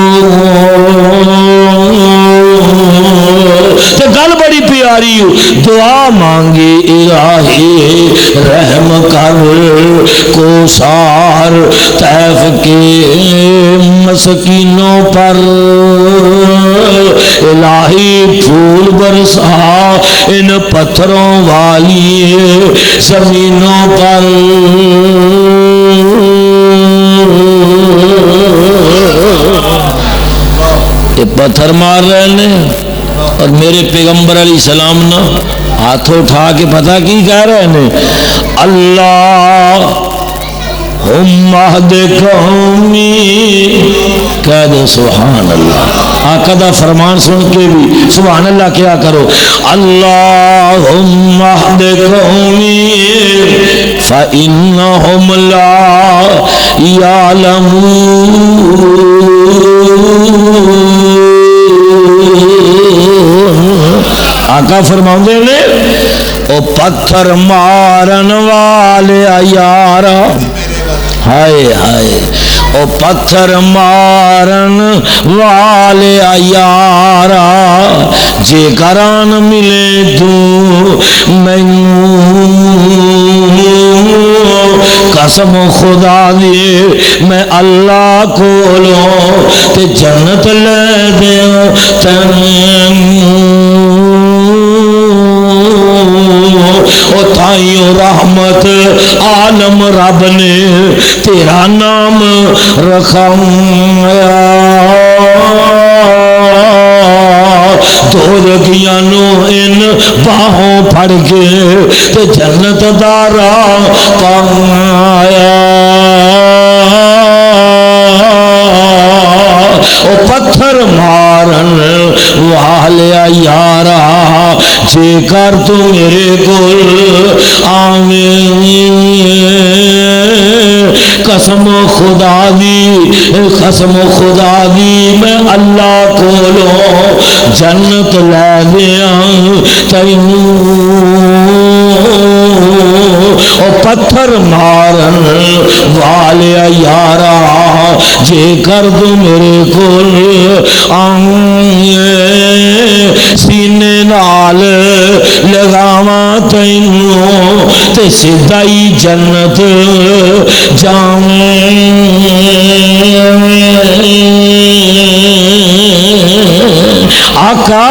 تو گل بڑی پیاری، دعا مانگی الہی رحم کر کوثار طیف کے مسکینوں پر، الہی پھول برسا ان پتھروں والی زمینوں پر، یہ پتھر مار رہے ہیں اور میرے پیغمبر علیہ السلام نا ہاتھ اٹھا کے پتہ کی کہہ رہے ہیں، اللہ ہم اہد قومی، کہہ دو سبحان اللہ، آقا دا فرمان سن کے بھی سبحان اللہ کیا کرو، اللہم اہد قومی فإنہم لا یعلمون۔ آقا فرماؤں دے لے او پتھر مارن والے یارا، ہائے ہائے او پتھر مارن والے یارا، جے کران ملے تو مینوں، قسم خدا دی میں اللہ کولوں تے جنت لے دیاں تینوں، او تائیوں رحمت عالم رب نے تیرا نام رکھایا، دو رکھیاں نو ان باہوں پھڑ کے تے جنت دا راہ پایا، او پتھر مارن والے یارا، جے کر تو میرے کول آویں، قسم خدا دی، قسم خدا دی میں اللہ کولوں جنت لے دیاں تینوں، او پتھر مارن والے یارا، جے کر دو میرے کول آئیں، سینے نال لگاواں تینوں تے سدائی جنت جاویں۔ آقا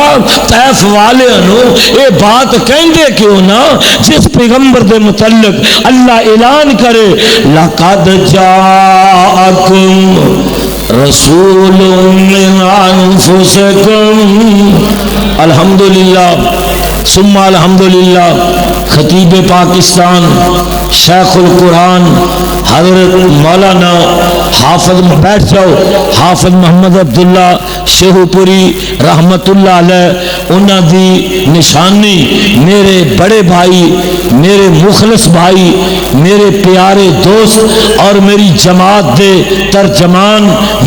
طیف والے انو اے بات کہندے کیوں نہ جس پیغمبر دے متعلق اللہ اعلان کرے، لَقَدْ جَاءَكُمْ رسول من انفسکم، الحمدللہ ثم الحمدللہ، خطیب پاکستان شیخ القرآن حضرت مولانا حافظ، بیٹھ جاؤ، حافظ محمد عبداللہ شیخو پوری رحمت اللہ علیہ، انہاں دی نشانی میرے بڑے بھائی، میرے مخلص بھائی، میرے پیارے دوست اور میری جماعت دے ترجمان،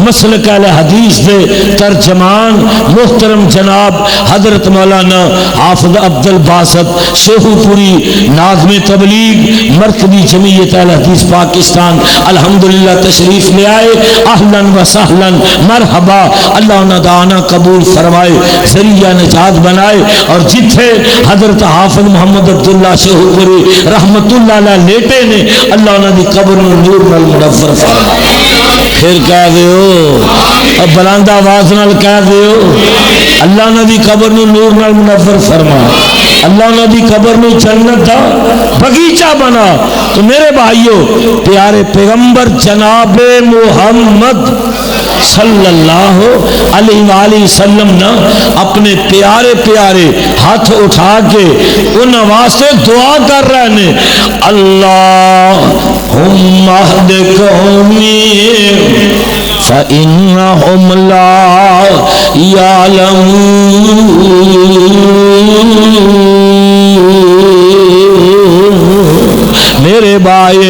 مسلک اہل حدیث دے ترجمان محترم جناب حضرت مولانا حافظ عبد الباسط شیخو پوری ناظم تبلیغ مرکزی جمعیت اہل حدیث پاکستان الحمدللہ تشریف لے آئے، اہلاً و سہلاً مرحبا، اللہ انہاں دا آنا قبول فرمائے، ذریعہ نجات بنائے، اور جتھے حضرت حافظ محمد عبداللہ شیخو پوری رحمت اللہ علیہ لیٹے نے، اللہ انہاں دی قبر میں نور نال منور فرمائے۔ پھر کہہ دیو، اب بلند آواز نال کہہ دیو، اللہ انہاں دی قبر میں نور نال منور فرمائے، اللہ نے دی قبر میں جنت دا بغیچہ بنا۔ تو میرے بھائیوں، پیارے پیغمبر جناب محمد صلی اللہ علیہ وآلہ وسلم نا اپنے پیارے پیارے ہاتھ اٹھا کے ان واسطے دعا کر رہے ہیں، اللہم اہد قومی فإنہم لا یعلمون۔ میرے بھائی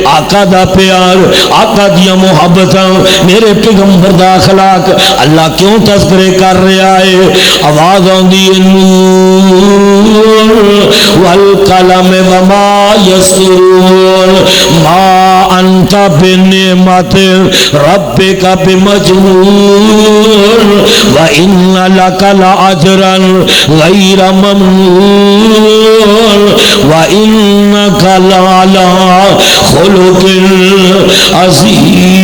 آقا دا پیار، آقا دیا محبت، میرے پیغمبر دا اخلاق اللہ کیوں تذکرے کر رہا ہے؟ آواز آندی نون والقلم وما یسطرون ما انت بنعمت ربک بمجنون وان لک لاجرا غیر ممنون وانک لعلی خلق عظیم۔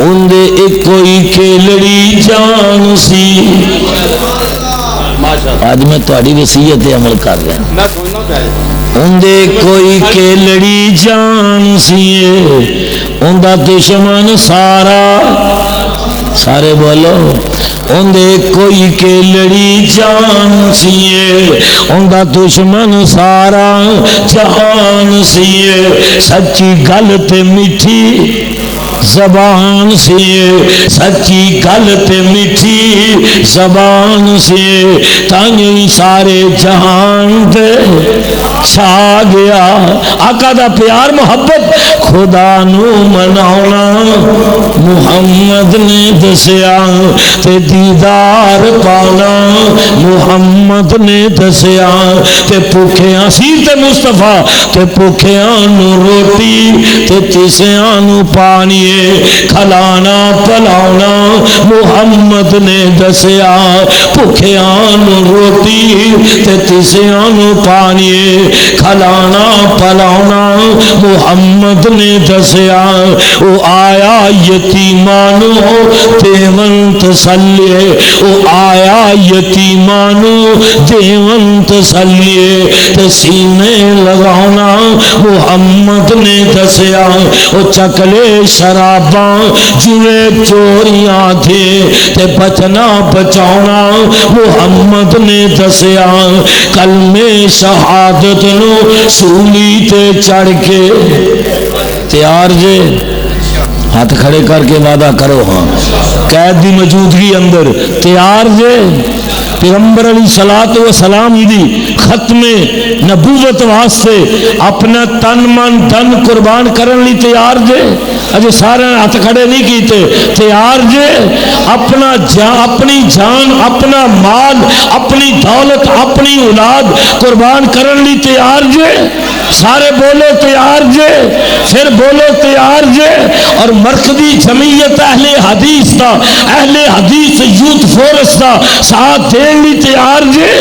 اندے ایک کوئی کھیلڑی جان سی، آج میں تھوڑی وصیت عمل کر رہا ہوں، اندے کوئی کھیلڑی جان سی، اندہ دشمن سارا، سارے بولو، اندے کوئی کھیلڑی جان سیے، اندہ دشمن سارا جہان سیے، سچی گل تے میٹھی زبان سیے، سچی گل تے میٹھی زبان سیے، تانگی سارے جہان دے چھا گیا۔ آقا دا پیار محبت خدا نو مناونا محمد نے دسیا، تے دیدار پانا محمد نے دسیا، تے پوکھیاں سیرت مصطفیٰ، تے پوکھیاں نو روٹی تے تیسیاں نو پانی کھلانا پلانا محمد نے دسیا، بھوکیاں نو روٹی تے تیسیاں نو پانی کھلانا پلانا محمد نے دسیا۔ او آیا یتیمانو دیون تسلیے، او آیا یتیمانو دیون تسلیے، تے سینے لگانا محمد نے دسیا۔ او چکلے شراباں جوئے چوریاں تھے تے بچنا بچاؤنا محمد نے دسیا۔ کلمے شہادت نو سولی تے چڑھ کے تیار جے، ہاتھ کھڑے کر کے وعدہ کرو، ہاں قید دی موجودگی اندر تیار جے؟ پیغمبر علیہ الصلوۃ والسلام دی ختم نبوت واسطے اپنا تن من دن قربان کرن لی تیار جے؟ اجے سارے ہاتھ کھڑے نہیں کیتے، تیار جے؟ اپنا اپنی جان، اپنا مال، اپنی دولت، اپنی اولاد قربان کرن لی تیار جے؟ سارے بولو تیار جے؟ پھر بولو تیار جے؟ اور مرکزی جمعیت اہل حدیث دا، اہل حدیث یوتھ فورس دا ساتھ دین لی تیار جے؟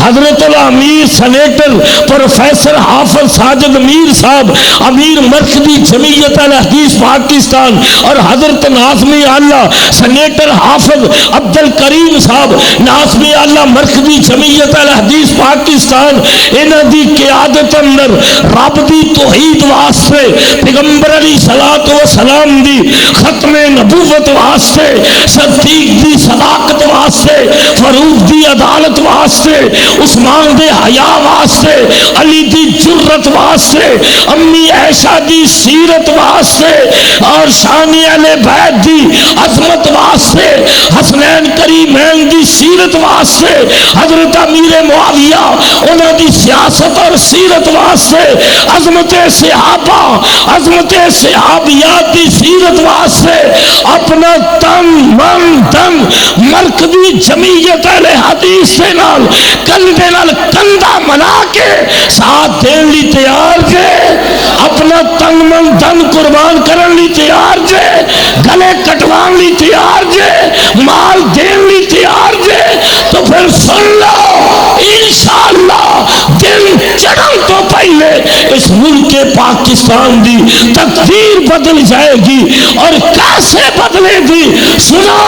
حضرت الامیر سینیٹر پروفیسر حافظ ساجد میر صاحب امیر مرکزی جمعیت اہل حدیث پاکستان، اور حضرت ناظمی اعلیٰ سینیٹر حافظ عبد الکریم صاحب ناظمی اعلیٰ مرکزی جمعیت اہل حدیث پاکستان، انہاں دی قیادت اندر رب دی توحید واسطے، پیغمبر علیہ الصلوۃ والسلام دی ختم نبوت واسطے، صدیق دی صداقت واسطے، فاروق دی عدالت واسطے، عثمان دے حیا واسطے، علی دی جرت واسطے، امی عائشہ دی سیرت واسطے، اور شان اہل بیت دی عظمت واسطے، حسنین کریمین دی سیرت واسطے، حضرت امیر معاویہ انہاں دی سیاست اور سیرت واسطے، عظمت صحابہ، عظمت صحابیات دی سیرت واسطے اپنا تن من دن مرکزی جمعیت اہل حدیث سے نال کندھے نال کندھا ملا کے ساتھ دین لی تیار جے؟ اپنا تن من دن قربان کرن لی تیار جے؟ گلے کٹوان لی تیار جے؟ مال دین لی تیار جے؟ تو پھر سن لو انشاءاللہ دن چڑھن تو پہلے اس اس ملک پاکستان دی تقدیر بدل جائے گی. اور کیسے بدلے گی؟ سنو،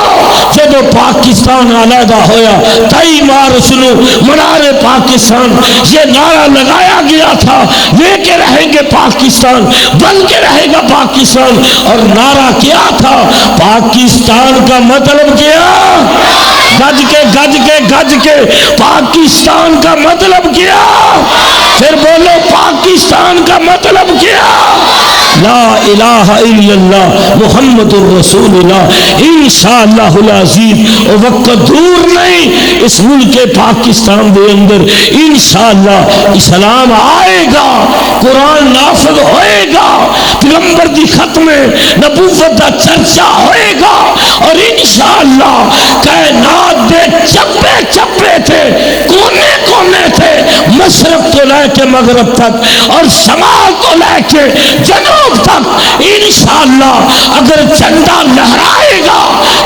جب پاکستان علیحدہ ہویا 23 مارچ نو منار پاکستان یہ نعرہ لگایا گیا تھا، لے کے رہیں گے پاکستان، بن کے رہے گا پاکستان. اور نعرہ کیا تھا؟ پاکستان کا مطلب کیا؟ گج کے گج کے گج کے پاکستان کا مطلب کیا؟ پھر بولو پاکستان کا مطلب کیا؟ لا الہ الا اللہ محمد الرسول اللہ. انشاءاللہ العزیز وقت دور نہیں، اس ملک پاکستان دے اندر انشاءاللہ اسلام آئے گا، قرآن نافذ ہوئے گا، پیغمبر دی ختم نبوت دا چرچا ہوئے گا. اور انشاءاللہ کائنات دے چپے چپے تھے، کونے کونے تھے، مشرق تو لے کے مغرب تک اور شمال تو لے کے جنوب تک. انشاءاللہ اگر جھنڈا لہرائے گا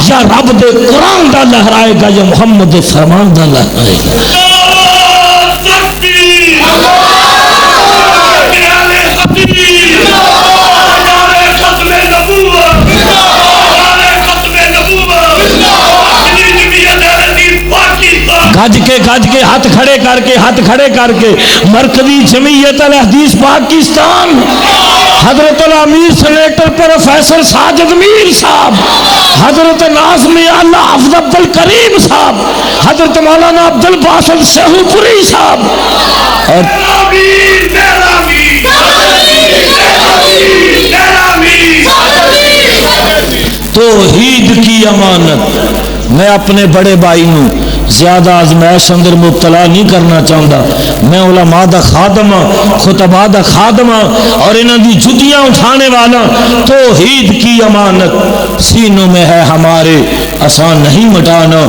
یا رب دے قرآن دا لہرائے گا یا محمد دے فرمان دا لہرائے گا. گج کے ہاتھ کھڑے کر کے مرکزی جمعیت الحدیث پاکستان حضرت الامیر سینیٹر پروفیسر ساجد میر صاحب، حضرت ناظم اللہ حافظ عبد الکریم صاحب، حضرت مولانا عبد الباسط شیخو پوری صاحب اور توحید کی امانت. میں اپنے بڑے بھائی نوں زیادہ آزمائش اندر مبتلا نہیں کرنا چاہتا. میں علماء دا خادم ہاں، خطباء دا خادم ہاں اور انہاں دی جدیاں اٹھانے والا. توحید کی امانت سینوں میں ہے ہمارے، آسان نہیں مٹانا.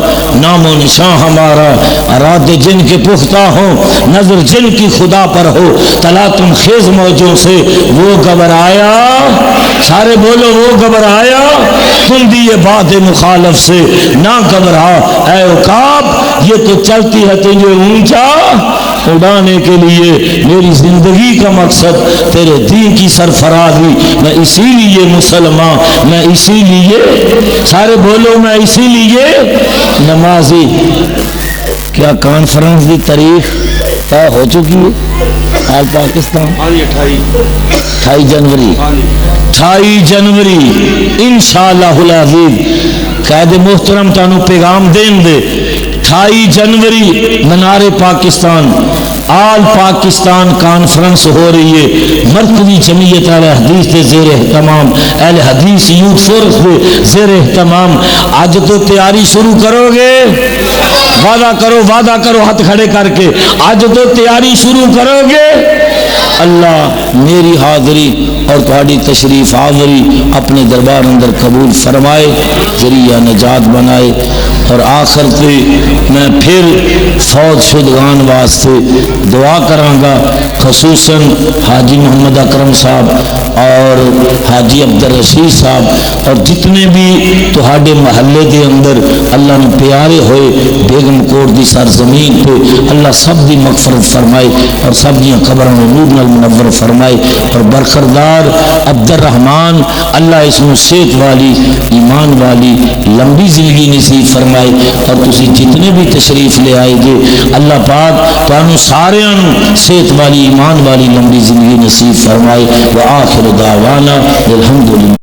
نام و نشان ہمارا ارادے جن کے پختہ ہوں، نظر جن کی خدا پر ہو. تلاطم خیز موجوں سے وہ گھبرایا، سارے بولو وہ گھبرایا. تم بھی یہ بات مخالف سے نہ گھبرا اے عقاب، یہ تو چلتی ہے تجھے اونچا اڑانے کے لیے. میری زندگی کا مقصد تیرے دین کی سرفرازی. میں اسی لیے مسلمان، میں اسی لیے، سارے بولو میں اسی لیے نمازی. کیا کانفرنس کی تاریخ طے ہو چکی ہے؟ آج پاکستان 28 جنوری 28 جنوری انشاءاللہ العزیز. قائد محترم تانوں پیغام دین دے 28 جنوری منار پاکستان آل پاکستان کانفرنس ہو رہی ہے. مرکزی جمعیت اہل حدیث کے زیر اہتمام، اہل حدیث یوتھ فورس کے زیر اہتمام. آج تو تیاری شروع کرو گے؟ وعدہ کرو ہاتھ کھڑے کر کے. آج تو تیاری شروع کرو گے؟ اللہ میری حاضری اور تہاڈی تشریف آوری اپنے دربار اندر قبول فرمائے، ذریعہ نجات بنائے. اور آخر پہ میں پھر فوت شدگان واسطے دعا کرانگا، خصوصاً حاجی محمد اکرم صاحب اور حاجی عبد الرشید صاحب اور جتنے بھی تہاڈے محلے دے اندر اللہ نے پیارے ہوئے بیگم کوٹ دی سرزمین پہ، اللہ سب دی مغفرت فرمائے اور سب دیاں قبراں نور نال منور فرمائے. اور برخردار عبد الرحمان اللہ اس میں صحت والی، ایمان والی لمبی زندگی نصیب فرمائے. اور تسی جتنے بھی تشریف لے آئے گے اللہ پاک تانوں ساریاں صحت والی، ایمان والی لمبی زندگی نصیب فرمائے. وآخر دعوانا الحمدللہ.